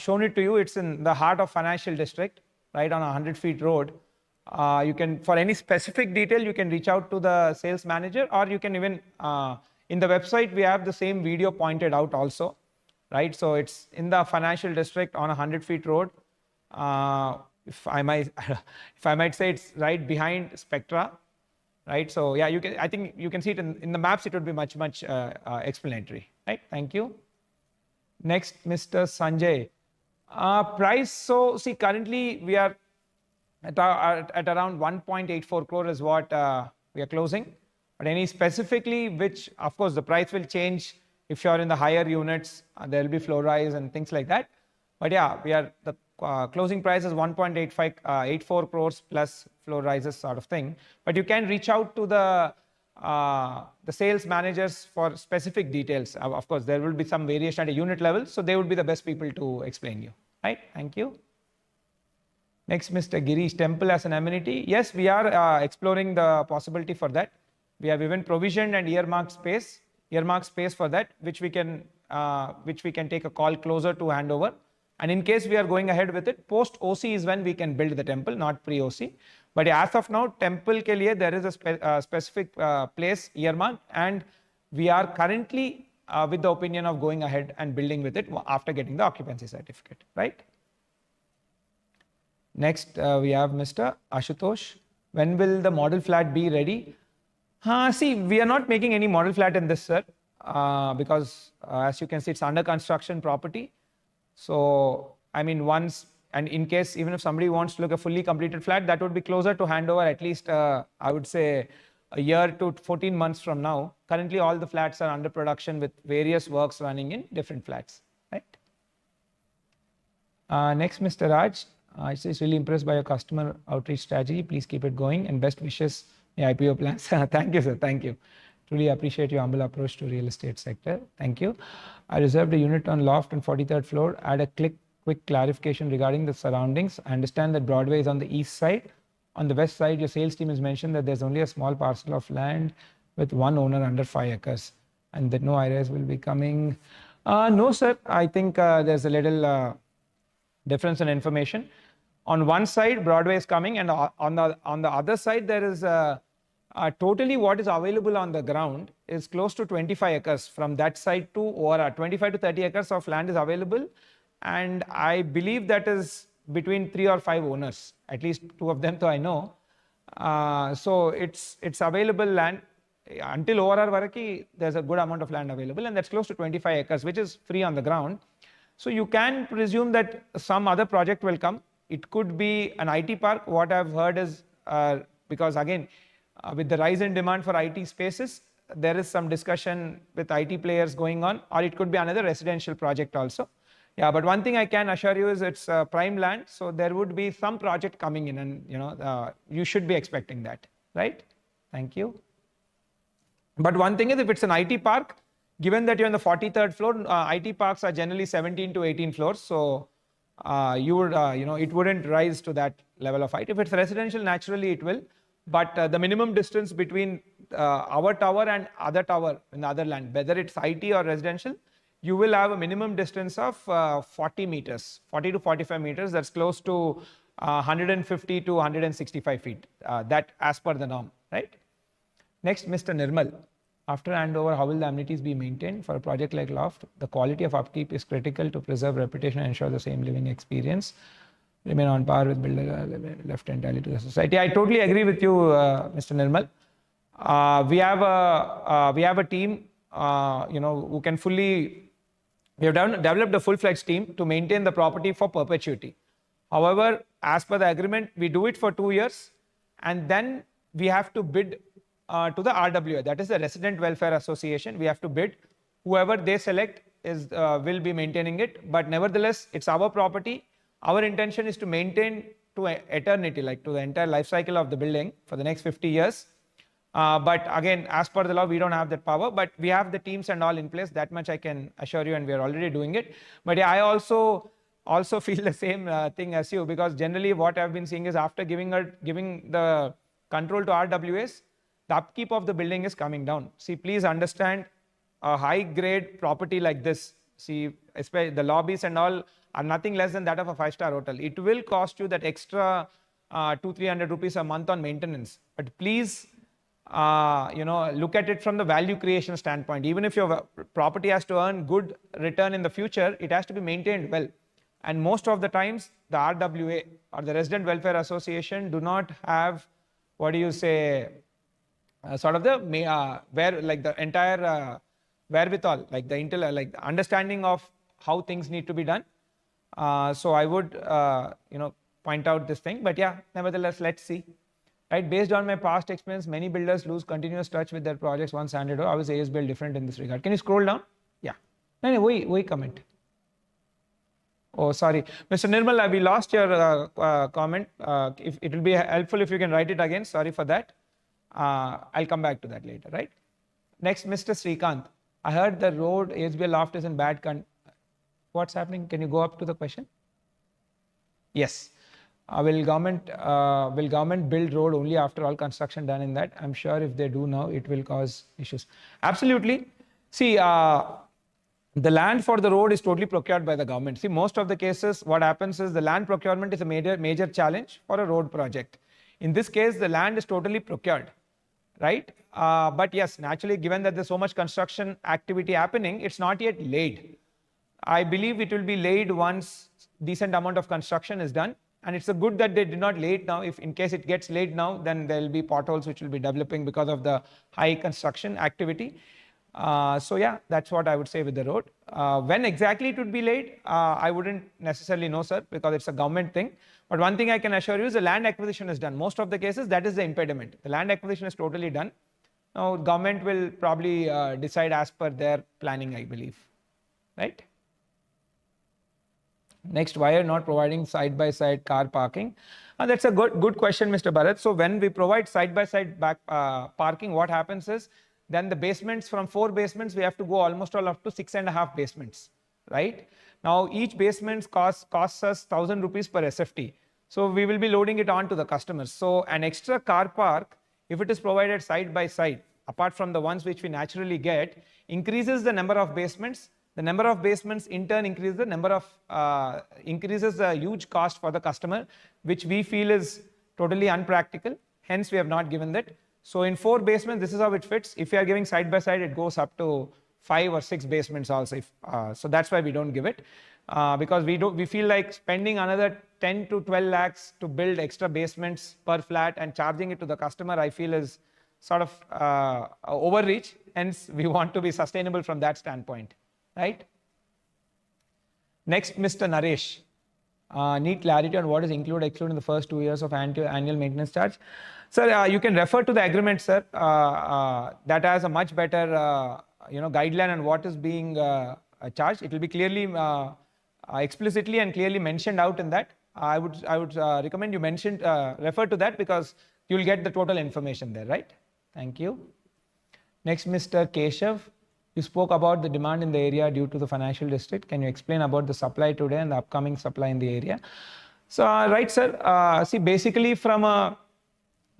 shown it to you, it's in the heart of financial district, right on a 100-feet road. You can, for any specific detail, you can reach out to the sales manager, or you can even, in the website, we have the same video pointed out also, right? So it's in the financial district on a 100-feet road. If I might say, it's right behind Spectra, right? So yeah, I think you can see it in the maps. It would be much explanatory, right? Thank you. Next, Mr. Sanjay. Price. So see, currently we are at around 1.84 crore is what we are closing. But any specifically, which of course the price will change if you're in the higher units, there will be floor rise and things like that. But yeah, the closing price is 1.84 crores plus floor rises sort of thing. But you can reach out to the sales managers for specific details. Of course, there will be some variation at a unit level, so they would be the best people to explain you. Right? Thank you. Next, Mr. Girish, temple as an amenity. Yes, we are exploring the possibility for that. We have even provisioned and earmarked space for that, which we can take a call closer to handover. And in case we are going ahead with it, post OC is when we can build the temple, not pre-OC. But as of now, temple ke liye there is a specific place earmarked, and we are currently with the opinion of going ahead and building with it after getting the occupancy certificate, right? Next, we have Mr. Ashutosh. When will the model flat be ready? See, we are not making any model flat in this, sir, because as you can see, it's under construction property. So, I mean, once And in case, even if somebody wants to look a fully completed flat, that would be closer to handover, at least I would say a year to 14 months from now. Currently, all the flats are under production with various works running in different flats, right? Next, Mr. Raj. I say really impressed by your customer outreach strategy. Please keep it going and best wishes the IPO plans. Thank you, sir. Thank you. Truly appreciate your humble approach to real estate sector. Thank you. I reserved a unit on loft on 43rd floor. Add a quick clarification regarding the surroundings. I understand that Broadway is on the east side. On the west side, your sales team has mentioned that there's only a small parcel of land with one owner under 5 acres and that no areas will be coming. No, sir. I think there's a little difference in information. On one side, Broadway is coming, and on the other side, there is totally what is available on the ground is close to 25 acres from that side to ORR. 25 to 30 acres of land is available, and I believe that is between 3 or 5 owners, at least 2 of them, though I know. So it's available land until ORR Varaki. There's a good amount of land available, and that's close to 25 acres, which is free on the ground. So you can presume that some other project will come. It could be an IT park. What I've heard is because again, with the rise in demand for IT spaces, there is some discussion with IT players going on, or it could be another residential project also. Yeah, but one thing I can assure you is it's prime land, so there would be some project coming in, and you should be expecting that, right? Thank you. But one thing is, if it's an IT park, given that you're on the 43rd floor, IT parks are generally 17 to 18 floors, so you would, it wouldn't rise to that level of height. If it's residential, naturally it will. But the minimum distance between our tower and other tower in the other land, whether it's IT or residential, you will have a minimum distance of 40 meters, 40 to 45 meters. That's close to 150 to 165 feet. That as per the norm, right? Next, Mr. Nirmal. After handover, how will the amenities be maintained? For a project like Loft, the quality of upkeep is critical to preserve reputation and ensure the same living experience. Remain on par with builder left entirely to the society. I totally agree with you, Mr. Nirmal. We have a team, who can fully. We have developed a full-fledged team to maintain the property for perpetuity. However, as per the agreement, we do it for 2 years, and then we have to bid to the RWA, that is the Resident Welfare Association. We have to bid. Whoever they select will be maintaining it. But nevertheless, it's our property. Our intention is to maintain to eternity, like to the entire life cycle of the building for the next 50 years. But again, as per the law, we don't have that power. But we have the teams and all in place. That much I can assure you, and we are already doing it. But yeah, I also feel the same thing as you, because generally what I've been seeing is after giving the control to RWAs, the upkeep of the building is coming down. See, please understand, a high-grade property like this, see, especially the lobbies and all are nothing less than that of a 5-star hotel. It will cost you that extra 200-300 rupees a month on maintenance. But please, look at it from the value creation standpoint. Even if your property has to earn good return in the future, it has to be maintained well. And most of the times, the RWA or the Resident Welfare Association do not have, sort of the the entire wherewithal, like the understanding of how things need to be done. So I would point out this thing, but yeah, nevertheless, let's see. Right, based on my past experience, many builders lose continuous touch with their projects once handed over. How is ASBL different in this regard? Can you scroll down? Yeah. No, wait, comment. Oh, sorry, Mr. Nirmal, we lost your comment. If it will be helpful if you can write it again. Sorry for that. I'll come back to that later, right? Next, Mr. Srikanth. I heard the road ASBL Loft is in bad condition. What's happening? Can you go up to the question? Yes. Will government build road only after all construction done in that? I'm sure if they do now, it will cause issues. Absolutely. See, the land for the road is totally procured by the government. See, most of the cases, what happens is the land procurement is a major challenge for a road project. In this case, the land is totally procured, right? But yes, naturally, given that there's so much construction activity happening, it's not yet laid. I believe it will be laid once decent amount of construction is done. And it's a good that they did not lay it now. If in case it gets laid now, then there will be potholes which will be developing because of the high construction activity. So yeah, that's what I would say with the road. When exactly it would be laid, I wouldn't necessarily know, sir, because it's a government thing. But one thing I can assure you is the land acquisition is done. Most of the cases, that is the impediment. The land acquisition is totally done. Now, government will probably decide as per their planning, I believe, right? Next, why are not providing side-by-side car parking? That's a good question, Mr. Bharat. So when we provide side-by-side back parking, what happens is then the basements, from 4 basements, we have to go almost all up to 6.5 basements, right? Now each basement costs us 1,000 rupees per SFT. So we will be loading it on to the customers. So an extra car park, if it is provided side by side, apart from the ones which we naturally get, increases the number of basements. The number of basements in turn increases the number of increases the huge cost for the customer, which we feel is totally unpractical. Hence, we have not given that. So in 4 basements, this is how it fits. If you are giving side by side, it goes up to 5 or 6 basements also. So that's why we don't give it, because we feel like spending another 10 to 12 lakhs to build extra basements per flat and charging it to the customer, I feel is sort of overreach. Hence, we want to be sustainable from that standpoint. Right? Next, Mr. Naresh. Need clarity on what is excluded in the first 2 years of annual maintenance charge. Sir, you can refer to the agreement, sir. That has a much better guideline on what is being charged. It will be clearly, explicitly and clearly mentioned out in that. I would recommend you refer to that, because you will get the total information there, right? Thank you. Next, Mr. Keshav. You spoke about the demand in the area due to the financial district. Can you explain about the supply today and the upcoming supply in the area? So, right, sir. See, basically from a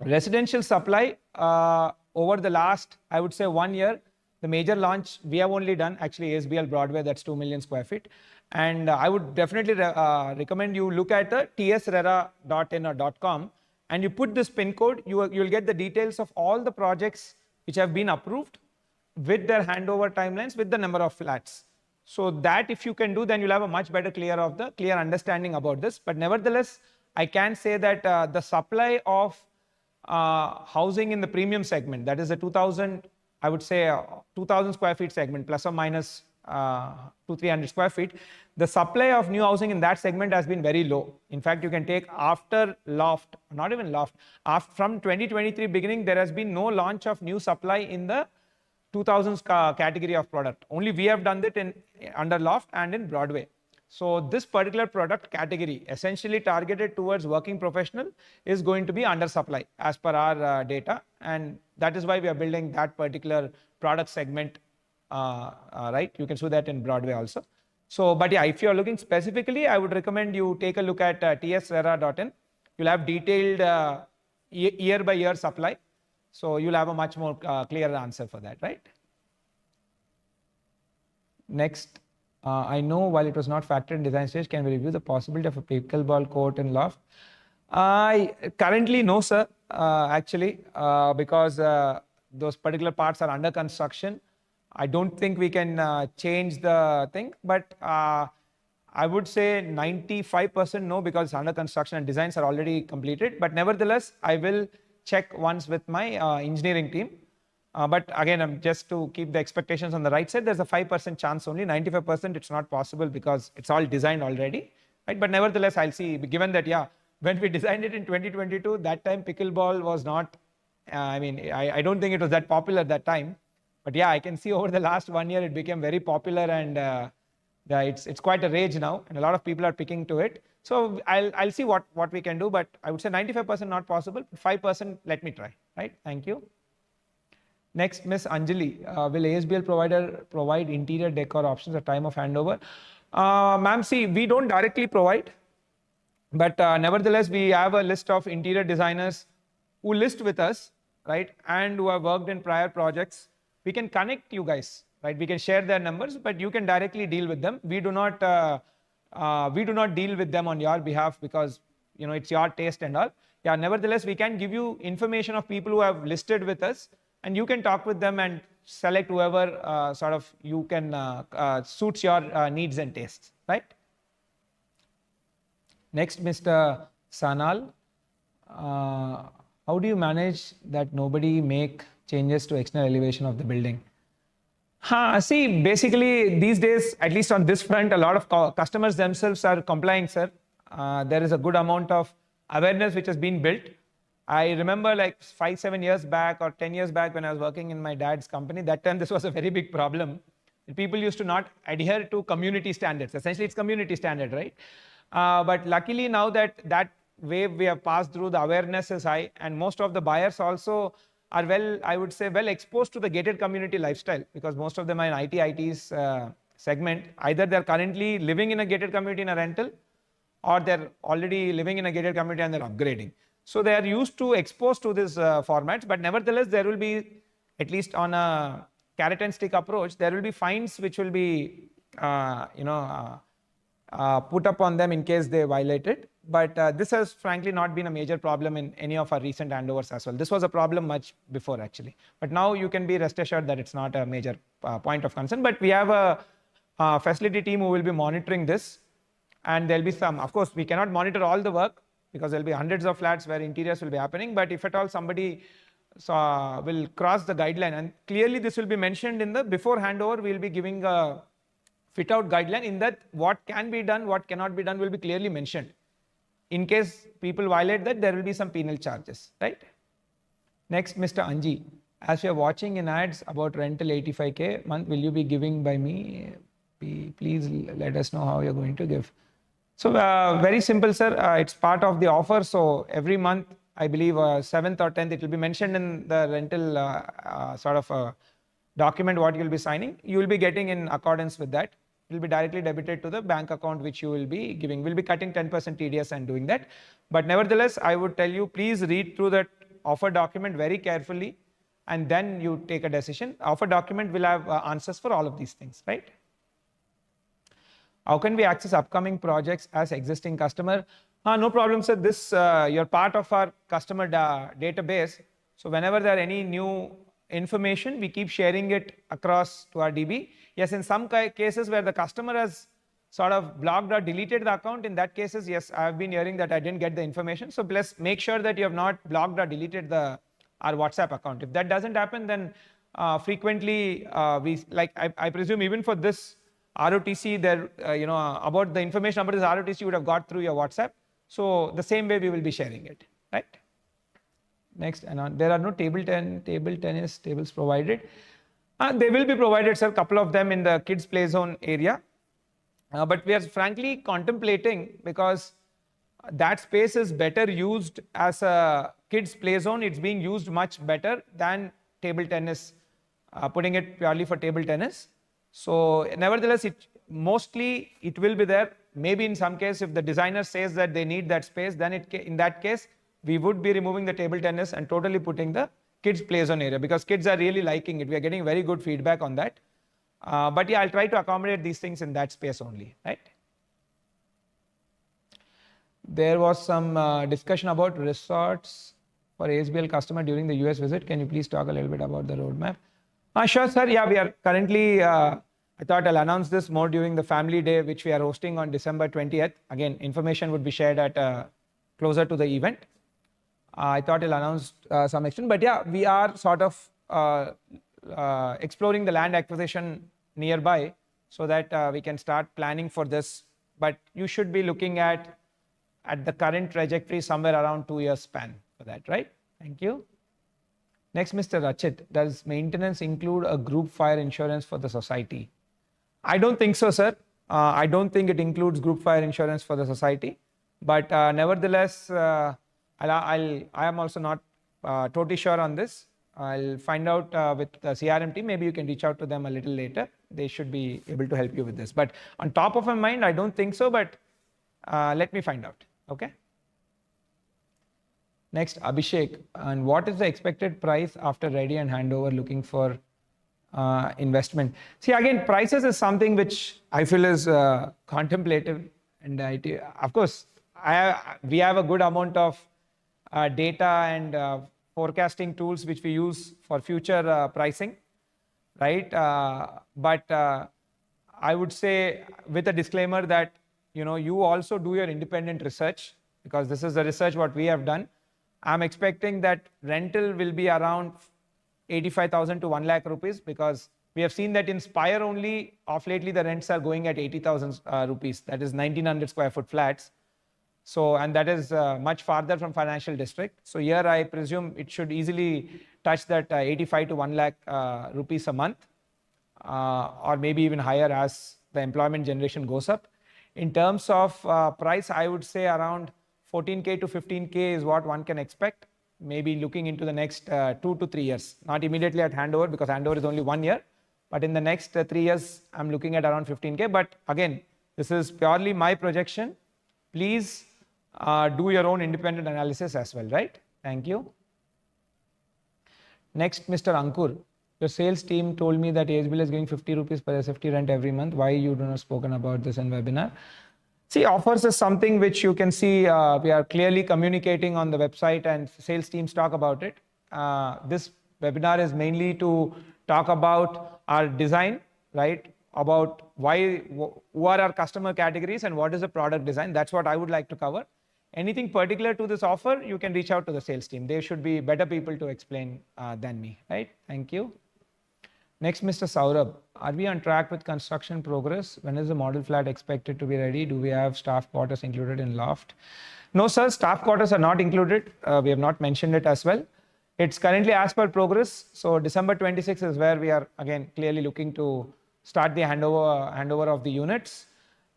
residential supply, over the last, I would say 1 year, the major launch we have only done actually ASBL Broadway, that's 2 million square feet. And I would definitely recommend you look at the tsrera.in or .com, and you put this pin code, you'll get the details of all the projects which have been approved, with their handover timelines, with the number of flats. So that if you can do, then you'll have a much better clear understanding about this. But nevertheless, I can say that the supply of housing in the premium segment, that is the 2000, I would say 2000 square feet segment, plus or minus 200-300 square feet, the supply of new housing in that segment has been very low. In fact, you can take after loft, not even loft, from 2023 beginning, there has been no launch of new supply in the 2000s category of product. Only we have done it under loft and in Broadway. So this particular product category, essentially targeted towards working professional, is going to be under supply as per our data, and that is why we are building that particular product segment. Right, you can see that in Broadway also. So, but yeah, if you are looking specifically, I would recommend you take a look at tsrera.in. You'll have detailed year by year supply. So you'll have a much more clear answer for that, right? Next, I know while it was not factored in design stage, can we review the possibility of a pickleball court in loft? Currently, no, sir, actually, because those particular parts are under construction. I don't think we can change the thing, but I would say 95% no, because it's under construction and designs are already completed. But nevertheless, I will check once with my engineering team. But again, just to keep the expectations on the right side, there's a 5% chance only. 95% it's not possible because it's all designed already, right? But nevertheless, I'll see, given that, yeah, when we designed it in 2022, that time pickleball was not, I don't think it was that popular that time. But yeah, I can see over the last 1 year, it became very popular, and it's quite a rage now, and a lot of people are picking to it. So I'll see what we can do, but I would say 95% not possible, 5% let me try, right? Thank you. Next, Miss Anjali, will ASBL provider provide interior decor options at time of handover? Ma'am, see, we don't directly provide, but nevertheless, we have a list of interior designers who list with us, right? And who have worked in prior projects. We can connect you guys, right? We can share their numbers, but you can directly deal with them. We do not deal with them on your behalf, because it's your taste and all. Yeah, nevertheless, we can give you information of people who have listed with us, and you can talk with them and select whoever sort of you can suits your needs and tastes, right? Next, Mr. Sanal, how do you manage that nobody make changes to external elevation of the building? See, basically these days, at least on this front, a lot of customers themselves are complying, sir. There is a good amount of awareness which has been built. I remember like 5-7 years back or 10 years back when I was working in my dad's company, that time this was a very big problem. People used to not adhere to community standards. Essentially, it's community standard, right? But luckily now that wave we have passed through, the awareness is high, and most of the buyers also are I would say, well exposed to the gated community lifestyle, because most of them are in IT's segment. Either they're currently living in a gated community in a rental, or they're already living in a gated community and they're upgrading. So they are used to exposed to this formats, but nevertheless, there will be, at least on a carrot and stick approach, there will be fines which will be, put up on them in case they violate it. But this has frankly not been a major problem in any of our recent handovers as well. This was a problem much before actually. But now you can be rest assured that it's not a major point of concern. But we have a facility team who will be monitoring this. And there'll be some, of course, we cannot monitor all the work because there'll be hundreds of flats where interiors will be happening. But if at all somebody will cross the guideline, and clearly this will be mentioned in the before handover, we'll be giving a fit out guideline in that what can be done, what cannot be done will be clearly mentioned. In case people violate that, there will be some penal charges, right? Next, Mr. Anji, as you're watching in ads about rental 85K month, will you be giving by me? Please let us know how you're going to give. So very simple, sir. It's part of the offer. So every month, I believe 7th or 10th, it will be mentioned in the rental document what you'll be signing. You will be getting in accordance with that. It will be directly debited to the bank account which you will be giving. We'll be cutting 10% TDS and doing that. But nevertheless, I would tell you, please read through that offer document very carefully and then you take a decision. Offer document will have answers for all of these things, right? How can we access upcoming projects as existing customer? No problem, sir. This, you're part of our customer database. So whenever there are any new information, we keep sharing it across to our DB. Yes, in some cases where the customer has sort of blocked or deleted the account, in that cases, yes, I have been hearing that I didn't get the information. So please make sure that you have not blocked or deleted our WhatsApp account. If that doesn't happen, then frequently I presume even for this ROTC, there, about the information about this ROTC you would have got through your WhatsApp. So the same way we will be sharing it, right? Next, and there are no table tennis tables provided. They will be provided, sir, a couple of them in the kids play zone area. But we are frankly contemplating, because that space is better used as a kids play zone. It's being used much better than table tennis, putting it purely for table tennis. So nevertheless, mostly it will be there. Maybe in some case, if the designer says that they need that space, then in that case, we would be removing the table tennis and totally putting the kids play zone area, because kids are really liking it. We are getting very good feedback on that. But yeah, I'll try to accommodate these things in that space only, right? There was some discussion about resorts for ASBL customer during the US visit. Can you please talk a little bit about the roadmap? Sure, sir. Yeah, we are currently, I thought I'll announce this more during the family day, which we are hosting on December 20th. Again, information would be shared at closer to the event. I thought I'll announce some extent, but yeah, we are sort of exploring the land acquisition nearby so that we can start planning for this. But you should be looking at the current trajectory somewhere around 2 years span for that, right? Thank you. Next, Mr. Rachit, does maintenance include a group fire insurance for the society? I don't think so, sir. I don't think it includes group fire insurance for the society. But nevertheless, I am also not totally sure on this. I'll find out with the CRM team. Maybe you can reach out to them a little later. They should be able to help you with this. But on top of my mind, I don't think so, but let me find out, okay? Next, Abhishek, and what is the expected price after ready and handover looking for investment? See, again, prices is something which I feel is contemplative, and of course, we have a good amount of data and forecasting tools which we use for future pricing, right? But I would say with a disclaimer that, you also do your independent research, because this is the research what we have done. I'm expecting that rental will be around 85,000 to 1 lakh rupees, because We have seen that in Spire only, of lately the rents are going at 80,000 rupees. That is 1900 square foot flats. So, and that is much farther from financial district. So here I presume it should easily touch that 85 to 1 lakh rupees a month, or maybe even higher as the employment generation goes up. In terms of price, I would say around 14K to 15K is what one can expect, maybe looking into the next 2 to 3 years. Not immediately at handover, because handover is only 1 year, but in the next 3 years, I'm looking at around 15K. But again, this is purely my projection. Please do your own independent analysis as well, right? Thank you. Next, Mr. Ankur. Your sales team told me that ASBL is giving 50 rupees per SFT rent every month. Why you do not spoken about this in webinar? See, offers is something which you can see we are clearly communicating on the website, and sales teams talk about it. This webinar is mainly to talk about our design, right? About who are our customer categories and what is the product design. That's what I would like to cover. Anything particular to this offer, you can reach out to the sales team. They should be better people to explain than me, right? Thank you. Next, Mr. Saurabh, are we on track with construction progress? When is the model flat expected to be ready? Do we have staff quarters included in loft? No, sir, staff quarters are not included. We have not mentioned it as well. It's currently as per progress. So December 26 is where we are again clearly looking to start the handover of the units.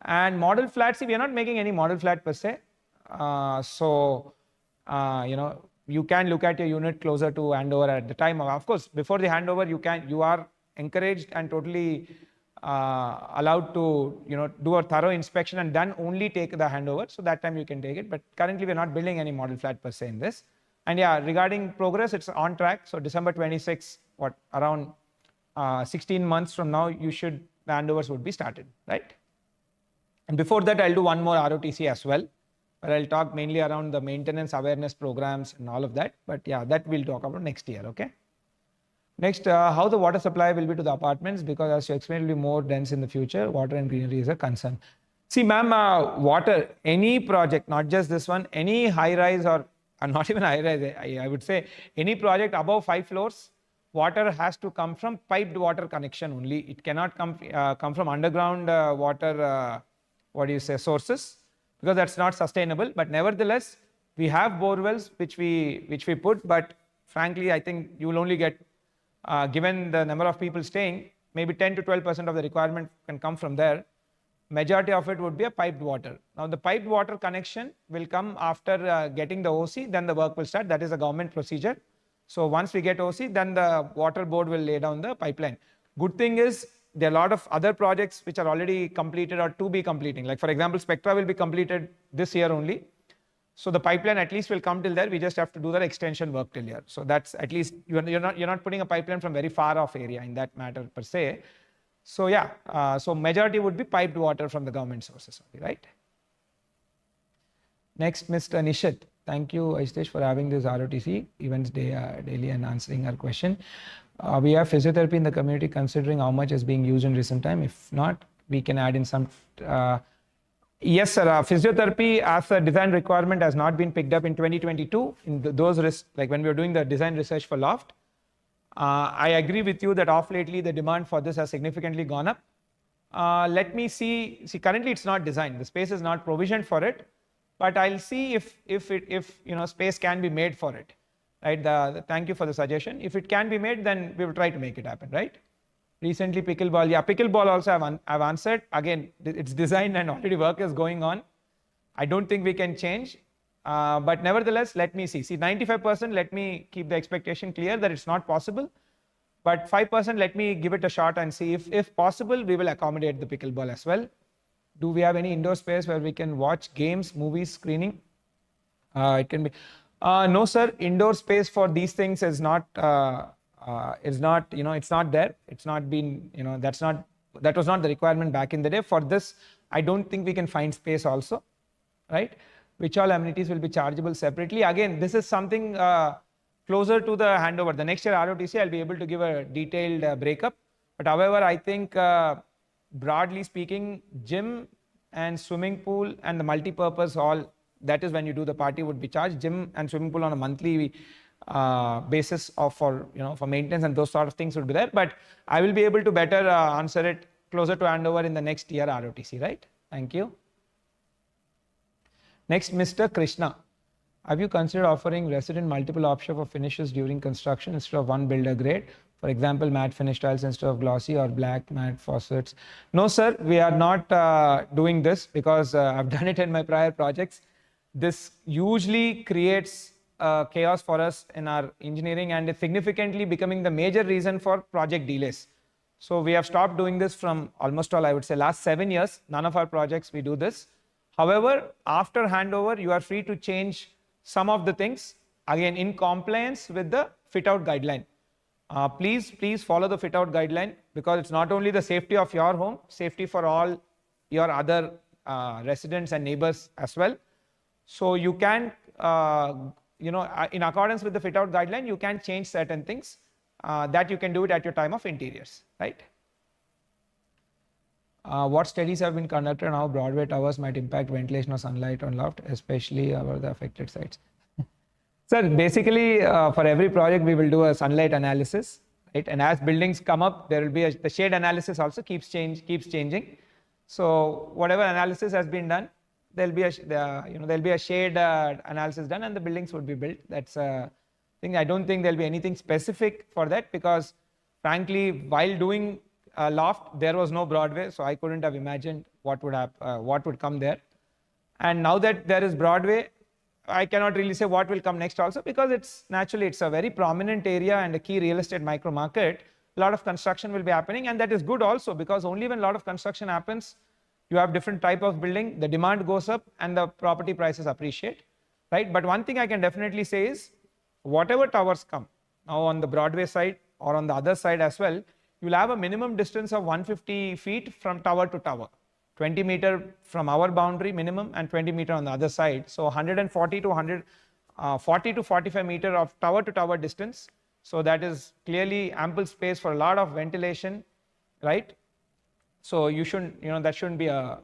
And model flats, see, we are not making any model flat per se. You can look at your unit closer to handover at the time. Of course, before the handover, you are encouraged and totally allowed to do a thorough inspection and then only take the handover. So that time you can take it. But currently we're not building any model flat per se in this. And yeah, regarding progress, it's on track. So December 26, around 16 months from now, the handovers would be started, right? And before that, I'll do one more ROTC as well, but I'll talk mainly around the maintenance awareness programs and all of that. But yeah, that we'll talk about next year, okay? Next, how the water supply will be to the apartments, because as you explained, it will be more dense in the future. Water and greenery is a concern. See, ma'am, water, any project, not just this one, any high-rise or not even high-rise, I would say any project above 5 floors, water has to come from piped water connection only. It cannot come from underground water, sources, because that's not sustainable. But nevertheless, we have bore wells which we put, but frankly, I think you will only get, given the number of people staying, maybe 10 to 12% of the requirement can come from there. Majority of it would be a piped water. Now, the piped water connection will come after getting the OC, then the work will start. That is a government procedure. So once we get OC, then the water board will lay down the pipeline. Good thing is, there are a lot of other projects which are already completed or to be completing. Like for example, Spectra will be completed this year only. So the pipeline at least will come till there. We just have to do the extension work till here. So that's at least, you're not putting a pipeline from very far off area in that matter per se. So yeah, so majority would be piped water from the government sources only, right? Next, Mr. Nishit. Thank you, Aishitesh, for having this ROTC events daily and answering our question. We have physiotherapy in the community, considering how much is being used in recent time. If not, we can add in some. Yes, sir. Physiotherapy as a design requirement has not been picked up in 2022. In like when we were doing the design research for Loft, I agree with you that off lately the demand for this has significantly gone up. Let me see. See, currently it's not designed. The space is not provisioned for it. But I'll see if space can be made for it, right? Thank you for the suggestion. If it can be made, then we will try to make it happen, right? Recently, pickleball. Yeah, pickleball also I've answered. Again, it's designed and already work is going on. I don't think we can change. But nevertheless, let me see. See, 95%, let me keep the expectation clear that it's not possible. But 5%, let me give it a shot and see if possible, we will accommodate the pickleball as well. Do we have any indoor space where we can watch games, movies, screening? It can be. No, sir. Indoor space for these things is not. It's not there. It's not been. That was not the requirement back in the day. For this, I don't think we can find space also, right? Which all amenities will be chargeable separately? Again, this is something closer to the handover. The next year ROTC, I'll be able to give a detailed breakup. But however, I think. Broadly speaking, gym and swimming pool and the multi-purpose hall, that is when you do the party, would be charged. Gym and swimming pool on a monthly basis of for maintenance and those sort of things would be there. But I will be able to better answer it closer to handover in the next year ROTC, right? Thank you. Next, Mr. Krishna. Have you considered offering resident multiple option for finishes during construction instead of one builder grade? For example, matte finish tiles instead of glossy or black matte faucets. No, sir, we are not doing this because I've done it in my prior projects. This usually creates chaos for us in our engineering, and it's significantly becoming the major reason for project delays. So we have stopped doing this from almost all, I would say, last 7 years. None of our projects we do this. However, after handover, you are free to change some of the things, again in compliance with the fit out guideline. Please follow the fit out guideline, because it's not only the safety of your home, safety for all your other residents and neighbors as well. So you can, in accordance with the fit out guideline, you can change certain things that you can do it at your time of interiors, right? What studies have been conducted on how Broadway towers might impact ventilation or sunlight on loft, especially over the affected sites? Sir, basically for every project we will do a sunlight analysis, right? And as buildings come up, there will be the shade analysis also keeps changing. So whatever analysis has been done, there'll be a shade analysis done, and the buildings would be built. That's a thing. I don't think there'll be anything specific for that, because frankly, while doing loft, there was no Broadway, so I couldn't have imagined what would come there. And now that there is Broadway, I cannot really say what will come next also, because it's a very prominent area and a key real estate micro market. A lot of construction will be happening, and that is good also, because only when a lot of construction happens, you have different type of building, the demand goes up and the property prices appreciate, right? But one thing I can definitely say is, whatever towers come now on the Broadway side or on the other side as well, you'll have a minimum distance of 150 feet from tower to tower. 20 meter from our boundary minimum and 20 meter on the other side. So 140 to 45 meter of tower to tower distance. So that is clearly ample space for a lot of ventilation, right? So you shouldn't, that shouldn't be a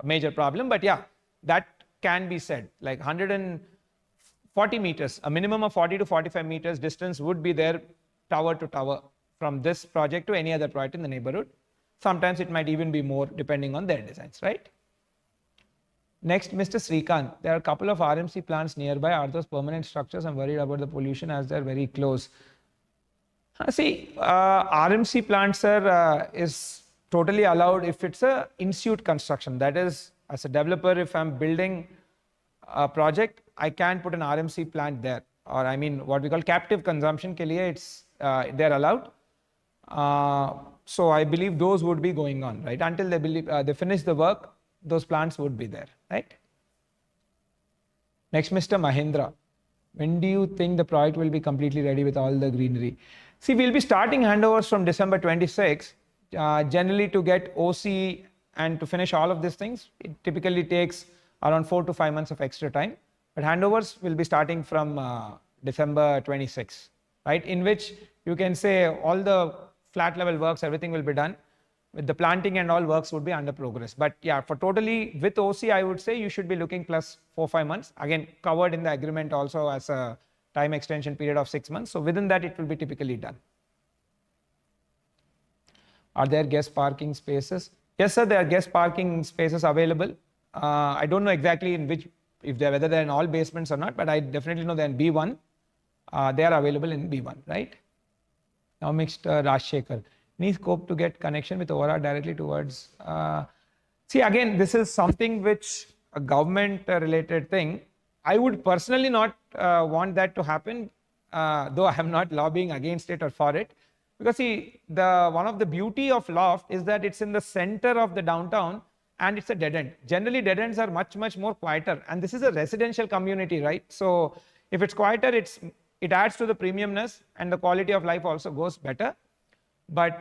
major problem. But yeah, that can be said, like 140 meters, a minimum of 40 to 45 meters distance would be there tower to tower from this project to any other project in the neighborhood. Sometimes it might even be more depending on their designs, right? Next, Mr. Srikanth. There are a couple of RMC plants nearby. Are those permanent structures? I'm worried about the pollution as they're very close. RMC plants, sir, is totally allowed if it's a in-suite construction. That is, as a developer, if I'm building a project, I can put an RMC plant there. Or I mean, what we call captive consumption ke liye, they're allowed. So I believe those would be going on, right? Until they finish the work, those plants would be there, right? Next, Mr. Mahindra. When do you think the project will be completely ready with all the greenery? See, we'll be starting handovers from December 26. Generally, to get OC and to finish all of these things, it typically takes around 4 to 5 months of extra time. But handovers will be starting from December 26, right? In which you can say all the flat level works, everything will be done. With the planting and all works would be under progress. But yeah, for totally with OC, I would say you should be looking plus 4-5 months. Again, covered in the agreement also as a time extension period of 6 months. So within that, it will be typically done. Are there guest parking spaces? Yes, sir, there are guest parking spaces available. I don't know exactly in which, whether they're in all basements or not, but I definitely know they're in B1. They are available in B1, right? Now, Mr. Rajshekhar, any scope to get connection with ORR directly towards? See, again, this is something which a government-related thing. I would personally not want that to happen, though I am not lobbying against it or for it. Because see, one of the beauty of loft is that it's in the center of the downtown and it's a dead end. Generally, dead ends are much, much more quieter. And this is a residential community, right? So if it's quieter, it adds to the premiumness and the quality of life also goes better. But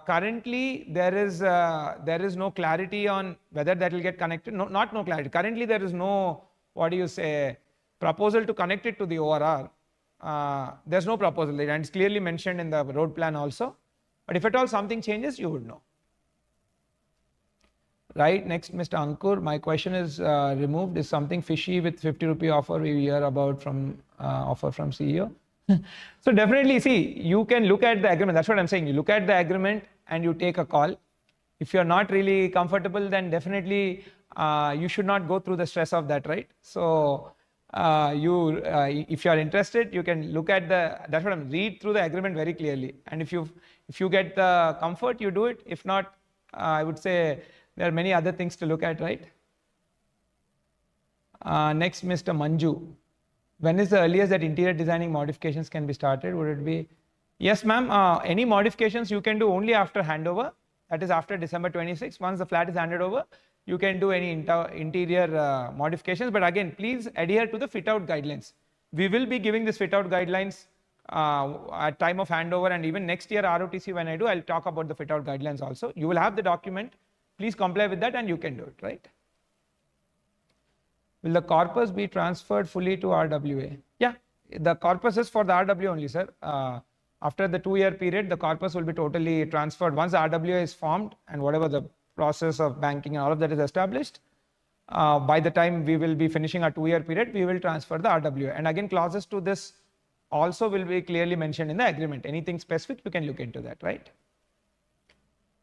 currently, there is no clarity on whether that will get connected. No clarity. Currently, there is no, proposal to connect it to the ORR. There's no proposal, and it's clearly mentioned in the road plan also. But if at all something changes, you would know. Right, next, Mr. Ankur, my question is removed. Is something fishy with 50 rupee offer we hear about from offer from CEO? So definitely, see, you can look at the agreement. That's what I'm saying. You look at the agreement and you take a call. If you're not really comfortable, then definitely you should not go through the stress of that, right? So if you are interested, you can look at that's what I'm, read through the agreement very clearly. And if you get the comfort, you do it. If not, I would say there are many other things to look at, right? Next, Mr. Manju. When is the earliest that interior designing modifications can be started? Would it be? Yes, ma'am. Any modifications you can do only after handover. That is after December 26. Once the flat is handed over, you can do any interior modifications. But again, please adhere to the fit-out guidelines. We will be giving this fit-out guidelines at time of handover, and even next year ROTC when I do, I'll talk about the fit-out guidelines also. You will have the document. Please comply with that, and you can do it, right? Will the corpus be transferred fully to RWA? Yeah, the corpus is for the RWA only, sir. After the 2-year period, the corpus will be totally transferred. Once the RWA is formed and whatever the process of banking and all of that is established, by the time we will be finishing our 2-year period, we will transfer the RWA. And again, clauses to this also will be clearly mentioned in the agreement. Anything specific, you can look into that, right?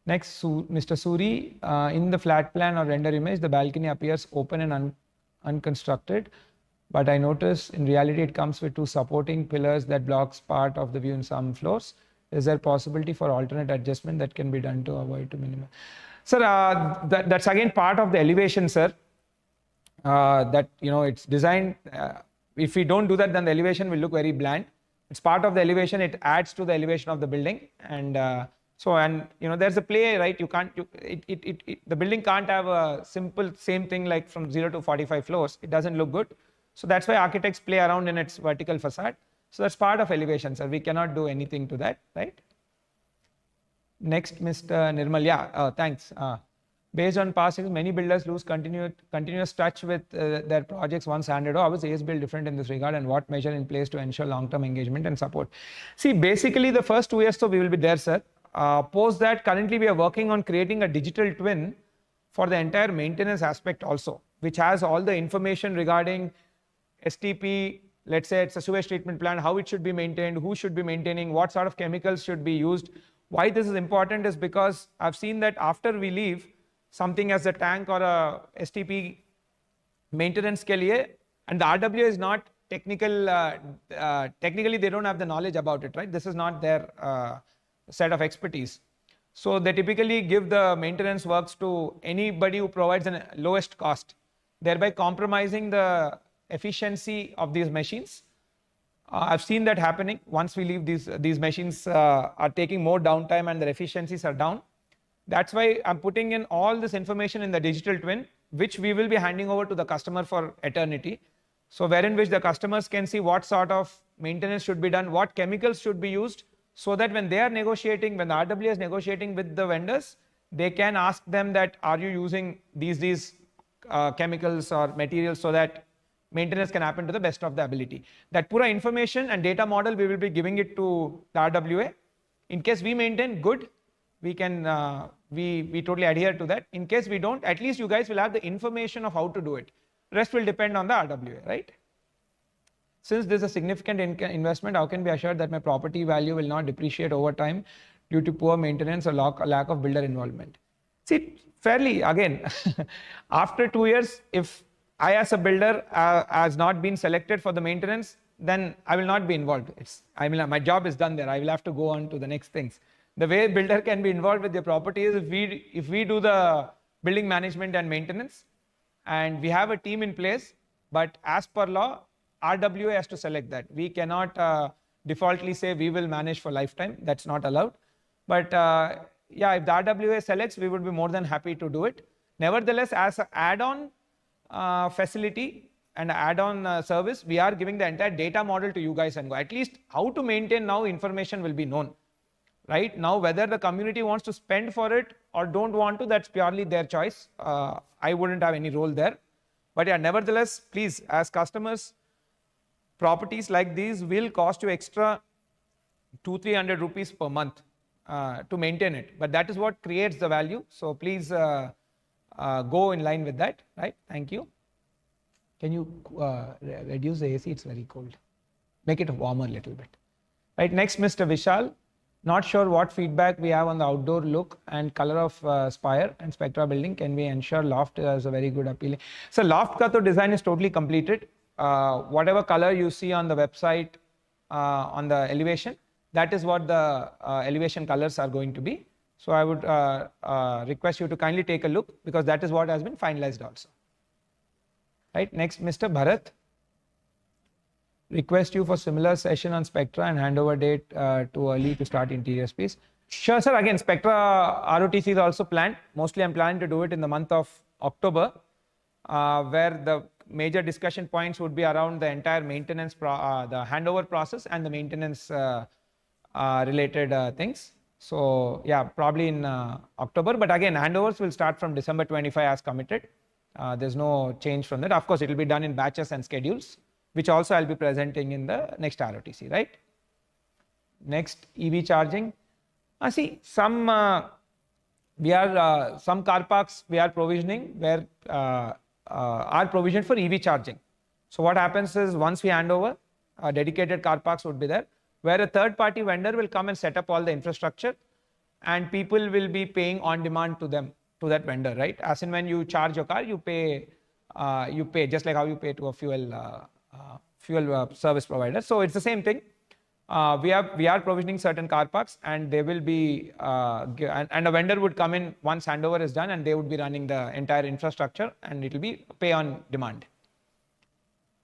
Next, Mr. Suri, in the flat plan or render image, the balcony appears open and unconstructed, but I notice in reality it comes with 2 supporting pillars that blocks part of the view in some floors. Is there possibility for alternate adjustment that can be done to avoid to minimize? Sir, that's again part of the elevation, sir. That it's designed. If we don't do that, then the elevation will look very bland. It's part of the elevation. It adds to the elevation of the building, and there's a play, right? You can't, the building can't have a simple same thing like from 0 to 45 floors. It doesn't look good. So that's why architects play around in its vertical facade. So that's part of elevation, sir. We cannot do anything to that, right? Next, Mr. Nirmal. Yeah, thanks. Based on past experience, many builders lose continuous touch with their projects once handed over. How is ASBL different in this regard, and what measure in place to ensure long-term engagement and support? See, basically the first 2 years, so we will be there, sir. Post that, currently we are working on creating a digital twin for the entire maintenance aspect also, which has all the information regarding STP, let's say it's a sewage treatment plant, how it should be maintained, who should be maintaining, what sort of chemicals should be used. Why this is important is because I've seen that after we leave, something as a tank or a STP maintenance ke liye, and the RWA is not technical, technically they don't have the knowledge about it, right? This is not their set of expertise. So they typically give the maintenance works to anybody who provides the lowest cost, thereby compromising the efficiency of these machines. I've seen that happening. Once we leave, these machines are taking more downtime and their efficiencies are down. That's why I'm putting in all this information in the digital twin, which we will be handing over to the customer for eternity. So wherein which the customers can see what sort of maintenance should be done, what chemicals should be used, so that when they are negotiating, when the RWA is negotiating with the vendors, they can ask them that, are you using these chemicals or materials so that maintenance can happen to the best of the ability. That pura information and data model, we will be giving it to the RWA. In case we maintain good, we can, we totally adhere to that. In case we don't, at least you guys will have the information of how to do it. Rest will depend on the RWA, right? Since this is a significant investment, how can be assured that my property value will not depreciate over time due to poor maintenance or lack of builder involvement? See, fairly, again, after 2 years, if I as a builder has not been selected for the maintenance, then I will not be involved. My job is done there. I will have to go on to the next things. The way builder can be involved with their property is if we do the building management and maintenance, and we have a team in place, but as per law, RWA has to select that. We cannot defaultly say we will manage for lifetime. That's not allowed. But yeah, if the RWA selects, we would be more than happy to do it. Nevertheless, as an add-on facility and add-on service, we are giving the entire data model to you guys and go. At least how to maintain now, information will be known. Right now, whether the community wants to spend for it or don't want to, that's purely their choice. I wouldn't have any role there. But yeah, nevertheless, please, as customers, properties like these will cost you extra 200-300 rupees per month to maintain it. But that is what creates the value. So please go in line with that, right? Thank you. Can you reduce the AC? It's very cold. make it warmer a little bit. Right, next Mr. Vishal. Not sure what feedback we have on the outdoor look and color of Spire and Spectra building. Can we ensure loft is a very good appealing? So loft ka to design is totally completed. Whatever color you see on the website on the elevation, that is what the elevation colors are going to be. So I would request you to kindly take a look because that is what has been finalized also. Right, next Mr. Bharat. Request you for similar session on Spectra and handover date too early to start interior space. Sure, sir. Again, Spectra ROTC is also planned. Mostly I'm planning to do it in the month of October, where the major discussion points would be around the entire maintenance, the handover process and the maintenance related things. So yeah, probably in October. But again, handovers will start from December 25 as committed. There's no change from that. Of course, it will be done in batches and schedules, which also I'll be presenting in the next ROTC, right? Next, EV charging. See, some some car parks we are provisioning where are provisioned for EV charging. So what happens is once we hand over, dedicated car parks would be there, where a third-party vendor will come and set up all the infrastructure, and people will be paying on demand to them, to that vendor, right? As in when you charge your car, you pay just like how you pay to a fuel service provider. So it's the same thing. We are provisioning certain car parks, and they will be and a vendor would come in once handover is done, and they would be running the entire infrastructure, and it will be pay on demand.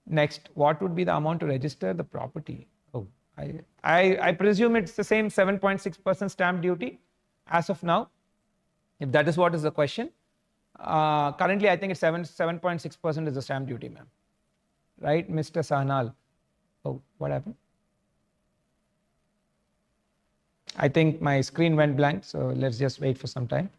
Next, what would be the amount to register the property? Oh, I presume it's the same 7.6% stamp duty as of now, if that is what is the question. Currently, I think it's 7.6% is the stamp duty, ma'am. Right, Mr. Sahnal. Oh, what happened? I think my screen went blank, so let's just wait for some time.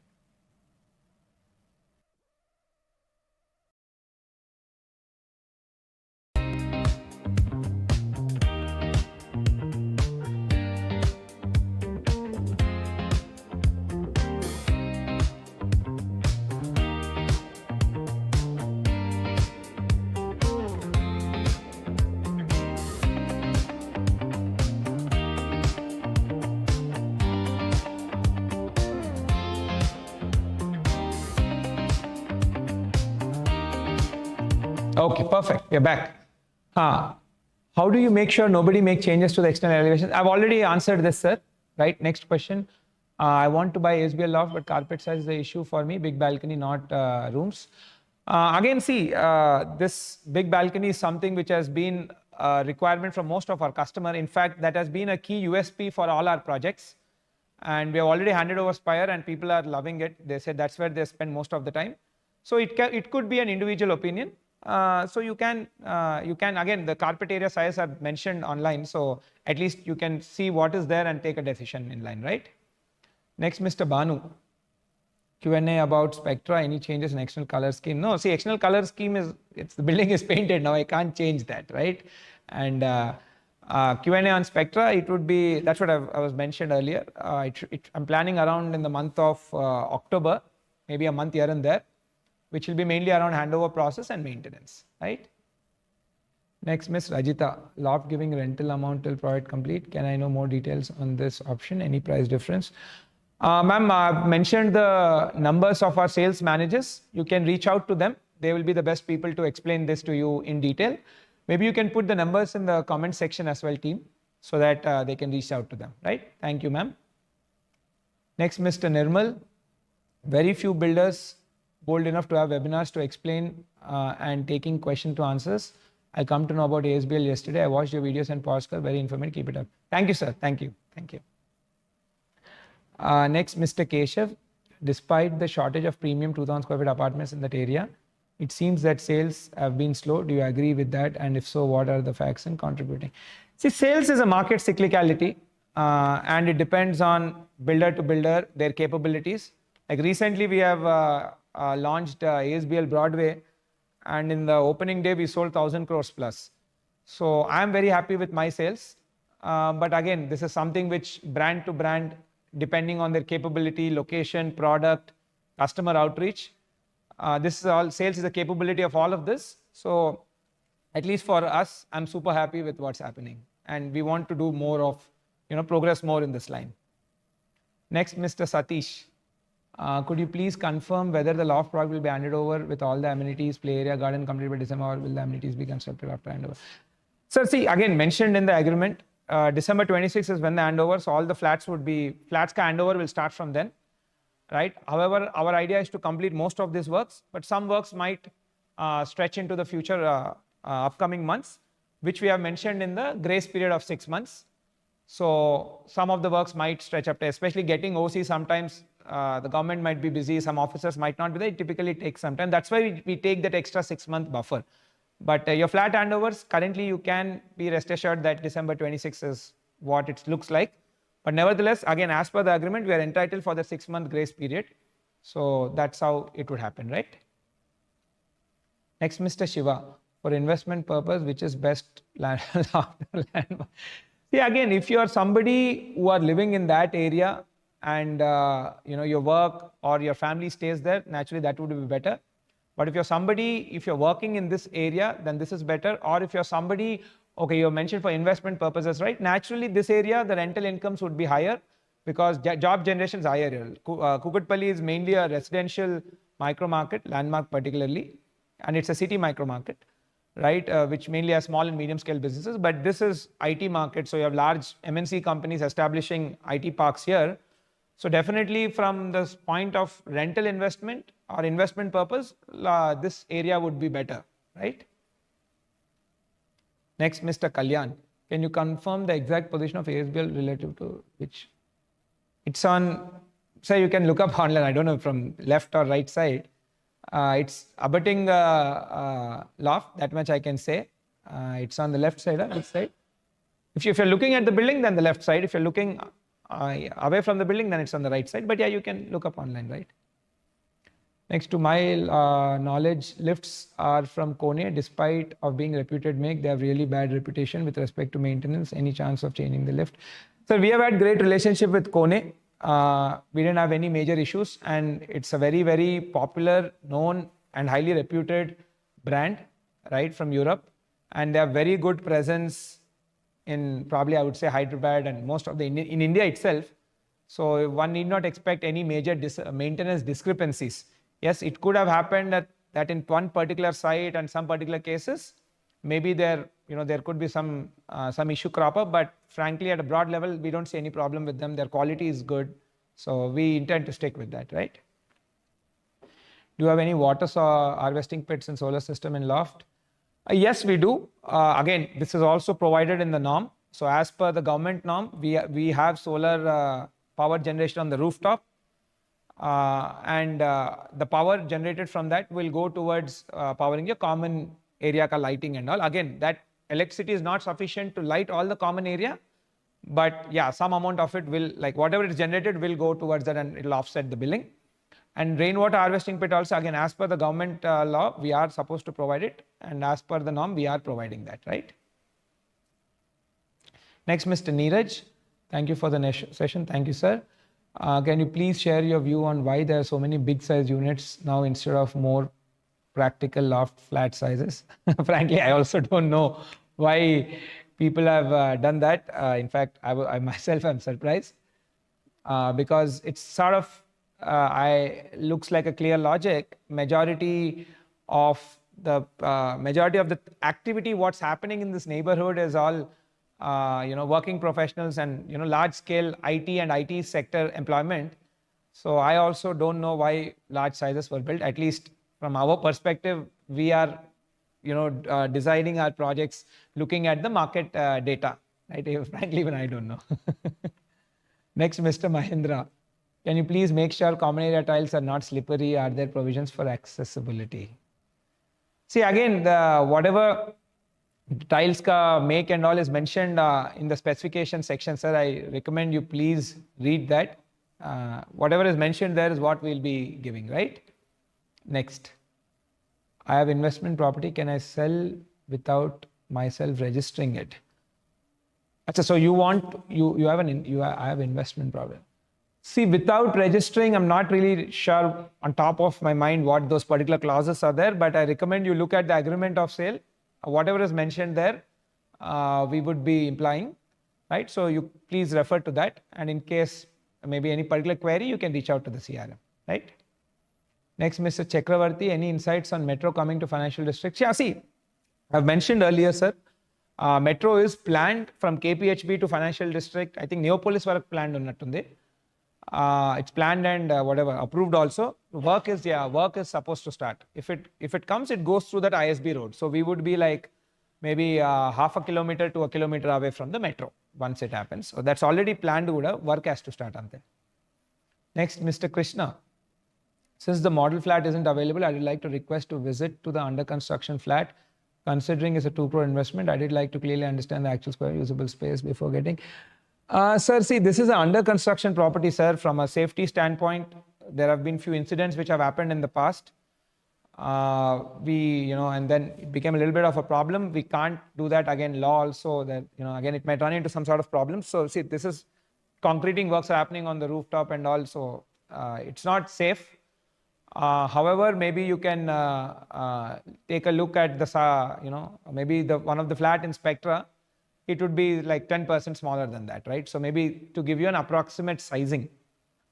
Okay, perfect. We're back. How do you make sure nobody makes changes to the external elevation? I've already answered this, sir. Right. Next question. I want to buy ASBL loft, but carpet size is the issue for me. Big balcony, not rooms. Again, see, this big balcony is something which has been a requirement from most of our customers. In fact, that has been a key USP for all our projects. And we have already handed over Spire, and people are loving it. They said that's where they spend most of the time. So it could be an individual opinion. So you can again, the carpet area size are mentioned online, so at least you can see what is there and take a decision in line, right? Next, Mr. Banu. Q&A about Spectra, any changes in external color scheme? No, see, external color scheme is, the building is painted now, I can't change that, right? And Q&A on Spectra, it would be, that's what I was mentioned earlier. I'm planning around in the month of October, maybe a month here and there, which will be mainly around handover process and maintenance, right? Next, Ms. Rajita, loft giving rental amount till project complete. Can I know more details on this option? Any price difference? Ma'am, I've mentioned the numbers of our sales managers. You can reach out to them. They will be the best people to explain this to you in detail. Maybe you can put the numbers in the comment section as well, team, so that they can reach out to them, right? Thank you, ma'am. Next, Mr. Nirmal. Very few builders bold enough to have webinars to explain and taking question to answers. I come to know about ASBL yesterday. I watched your videos and podcast. Very informative. Keep it up. Thank you, sir. Thank you. Thank you. Next, Mr. Keshav. Despite the shortage of premium 2,000 square feet apartments in that area, it seems that sales have been slow. Do you agree with that? And if so, what are the facts in contributing? See, sales is a market cyclicality, and it depends on builder to builder, their capabilities. Like recently, we have launched ASBL Broadway, and in the opening day we sold 1,000 crores plus. So I'm very happy with my sales, but again, this is something which brand to brand, depending on their capability, location, product, customer outreach, this is all, sales is a capability of all of this. So at least for us, I'm super happy with what's happening. and we want to do more of, progress more in this line. Next, Mr. Satish. Could you please confirm whether the loft project will be handed over with all the amenities, play area, garden completed by December, or will the amenities be constructed after handover? So see, again, mentioned in the agreement, December 26 is when the handover, so all the flats ka handover will start from then, right? However, our idea is to complete most of these works, but some works might stretch into the future upcoming months, which we have mentioned in the grace period of 6 months. So some of the works might stretch up to, especially getting OC, sometimes the government might be busy, some officers might not be there, it typically takes some time. That's why we take that extra 6-month buffer. But your flat handovers, currently you can be rest assured that December 26 is what it looks like. But nevertheless, again, as per the agreement, we are entitled for the 6-month grace period. So that's how it would happen, right? Next, Mr. Shiva, for investment purpose, which is best land? See, again, if you are somebody who are living in that area and your work or your family stays there, naturally that would be better. But if you're working in this area, then this is better. Or if you're somebody, okay, you mentioned for investment purposes, right? Naturally, this area, the rental incomes would be higher because job generation is higher here. Kukatpalli is mainly a residential micro market, landmark particularly, and it's a city micro market, right? Which mainly has small and medium scale businesses. But this is IT market, so you have large MNC companies establishing IT parks here. So definitely from this point of rental investment or investment purpose, this area would be better, right? Next, Mr. Kalyan. Can you confirm the exact position of ASBL relative to which? It's on, so you can look up online, I don't know from left or right side. It's abutting loft, that much I can say. It's on the left side, which side? If you're looking at the building, then the left side. If you're looking away from the building, then it's on the right side. But yeah, you can look up online, right? Next, to my knowledge, lifts are from Kone. Despite of being reputed make, they have really bad reputation with respect to maintenance. Any chance of changing the lift? So we have had great relationship with Kone. We didn't have any major issues, and it's a very, very popular, known and highly reputed brand, right, from Europe. And they have very good presence in probably, I would say, Hyderabad and most of in India itself. So one need not expect any major maintenance discrepancies. Yes, it could have happened that in one particular site and some particular cases, maybe there could be some issue crop up, but frankly, at a broad level, we don't see any problem with them. Their quality is good. So we intend to stick with that, right? Do you have any water harvesting pits and solar system in loft? Yes, we do. Again, this is also provided in the norm. So as per the government norm, we have solar power generation on the rooftop. And the power generated from that will go towards powering your common area ka lighting and all. Again, that electricity is not sufficient to light all the common area, but yeah, some amount of it will, like whatever is generated will go towards that and it will offset the billing. And rainwater harvesting pit also, again, as per the government law, we are supposed to provide it, and as per the norm, we are providing that, right? Next, Mr. Neeraj, thank you for the session. Thank you, sir. Can you please share your view on why there are so many big size units now instead of more practical loft flat sizes? Frankly, I also don't know why people have done that. In fact, I myself am surprised because it's sort of looks like a clear logic. Majority of the activity, what's happening in this neighborhood is all working professionals and large scale IT and IT sector employment. So I also don't know why large sizes were built. At least from our perspective, we are designing our projects looking at the market data, right? Frankly, even I don't know. Next, Mr. Mahindra. Can you please make sure common area tiles are not slippery? Are there provisions for accessibility? See, again, whatever tiles ka make and all is mentioned in the specification section, sir. I recommend you please read that. Whatever is mentioned there is what we'll be giving, right? Next. I have investment property. Can I sell without myself registering it? So you I have investment property. See, without registering, I'm not really sure on top of my mind what those particular clauses are there, but I recommend you look at the agreement of sale, whatever is mentioned there. we would be implying, right? So you please refer to that, and in case maybe any particular query, you can reach out to the CRM, right? Next, Mr. Chakravarti, any insights on metro coming to financial districts? Yeah, see, I've mentioned earlier, sir, metro is planned from KPHB to financial district. I think Neopolis work planned unnattundi. It's planned and whatever approved also. Work is supposed to start. If it comes, it goes through that ISB road. So we would be like maybe half a kilometer to a kilometer away from the metro once it happens. So that's already planned. Work has to start on that. Next, Mr. Krishna. Since the model flat isn't available, I would like to request to visit to the under construction flat. Considering it's a 2 crore investment, I did like to clearly understand the actual square usable space before getting. Sir, see, this is an under construction property, sir. From a safety standpoint, there have been few incidents which have happened in the past. And then it became a little bit of a problem. We can't do that again. Law also that, again, it might run into some sort of problem. So see, this is concreting works are happening on the rooftop and also it's not safe. However, maybe you can take a look at the, maybe one of the flat in Spectra, it would be like 10% smaller than that, right? So maybe to give you an approximate sizing.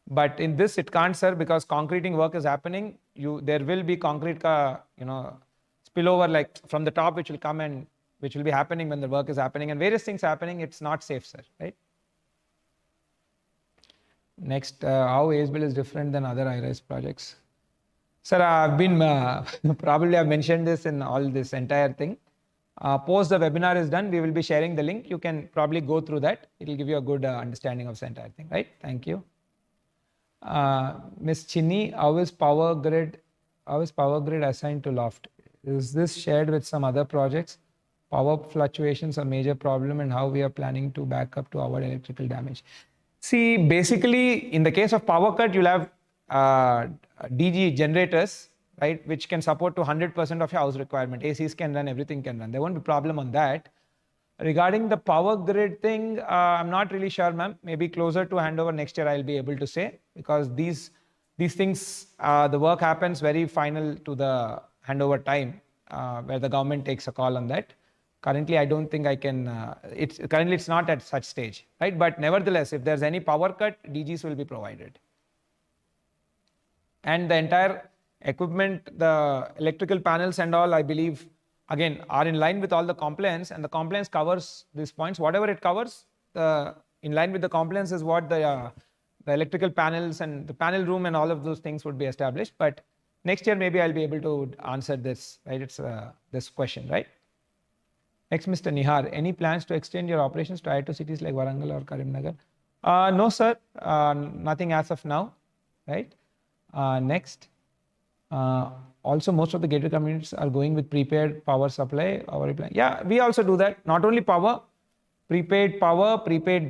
But in this, it can't, sir, because concreting work is happening. There will be concrete, spillover like from the top, which will come and which will be happening when the work is happening and various things happening. It's not safe, sir, right? Next, how ASBL is different than other high-rise projects? Sir, I've been, probably I've mentioned this in all this entire thing. Post the webinar is done, we will be sharing the link. You can probably go through that. It will give you a good understanding of the entire thing, right? Thank you. Ms. Chinni, how is power grid assigned to loft? Is this shared with some other projects? Power fluctuations are a major problem and how we are planning to back up to avoid electrical damage. See, basically, in the case of power cut, you'll have DG generators, right, which can support to 100% of your house requirement. ACs can run, everything can run. There won't be problem on that. Regarding the power grid thing, I'm not really sure, ma'am. Maybe closer to handover next year, I'll be able to say, because these things, the work happens very final to the handover time, where the government takes a call on that. Currently, I don't think I can, currently it's not at such stage, right? But nevertheless, if there's any power cut, DGs will be provided. And the entire equipment, the electrical panels and all, I believe, again, are in line with all the compliance, and the compliance covers these points. Whatever it covers, in line with the compliance is what the electrical panels and the panel room and all of those things would be established. But next year, maybe I'll be able to answer this, right? It's this question, right? Next, Mr. Nihar, any plans to extend your operations to Tier 2 cities like Warangal or Karimnagar? No, sir. Nothing as of now, right? Next. Also, most of the gated communities are going with prepaid power supply. Yeah, we also do that. Not only power, prepaid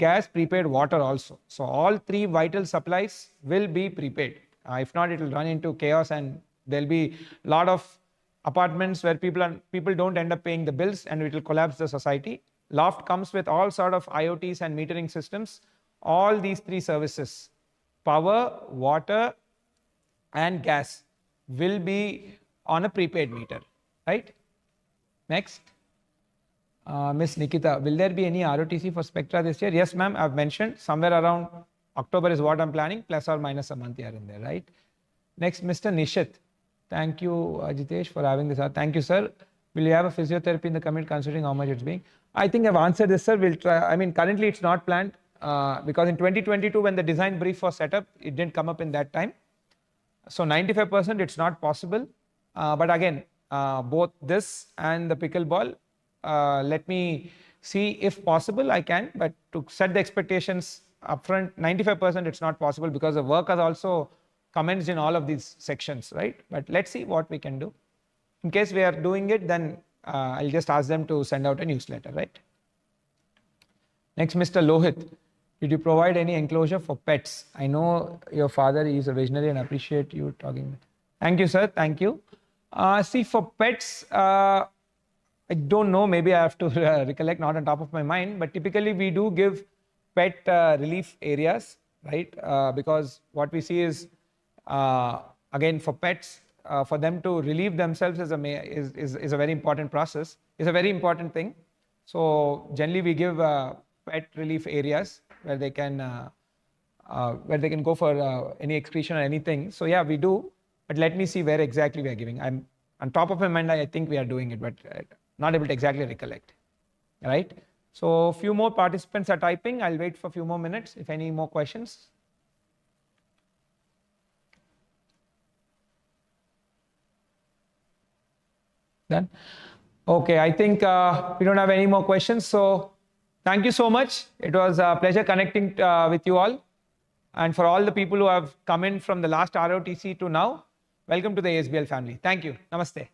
gas, prepaid water also. So all three vital supplies will be prepaid. If not, it will run into chaos and there'll be a lot of apartments where people don't end up paying the bills and it will collapse the society. Loft comes with all sort of IoTs and metering systems. All these three services, power, water, and gas, will be on a prepaid meter, right? Next. Ms. Nikita, will there be any ROTC for Spectra this year? Yes, ma'am. I've mentioned somewhere around October is what I'm planning, plus or minus a month here and there, right? Next, Mr. Nishit. Thank you, Ajitesh, for having this. Thank you, sir. Will you have a physiotherapy in the community considering how much it's being? I think I've answered this, sir. We'll try. I mean, currently it's not planned because in 2022, when the design brief was set up, it didn't come up in that time. So 95% it's not possible. But again, both this and the pickleball, let me see if possible I can, but to set the expectations upfront, 95% it's not possible because the work has also commenced in all of these sections, right? But let's see what we can do. In case we are doing it, then I'll just ask them to send out a newsletter, right? Next, Mr. Lohit. Did you provide any enclosure for pets? I know your father is a visionary and appreciate you talking. Thank you, sir. Thank you. See, for pets, I don't know. Maybe I have to recollect, not on top of my mind. But typically, we do give pet relief areas, right? Because what we see is, again, for pets, for them to relieve themselves is a very important process. It's a very important thing. So generally we give pet relief areas where they can go for any excretion or anything. So yeah, we do. But let me see where exactly we are giving. I'm on top of my mind. I think we are doing it, but not able to exactly recollect. Right. So a few more participants are typing. I'll wait for a few more minutes if any more questions. Done. Okay, I think we don't have any more questions. So thank you so much. It was a pleasure connecting with you all. And for all the people who have come in from the last ROTC to now, welcome to the ASBL family. Thank you. Namaste.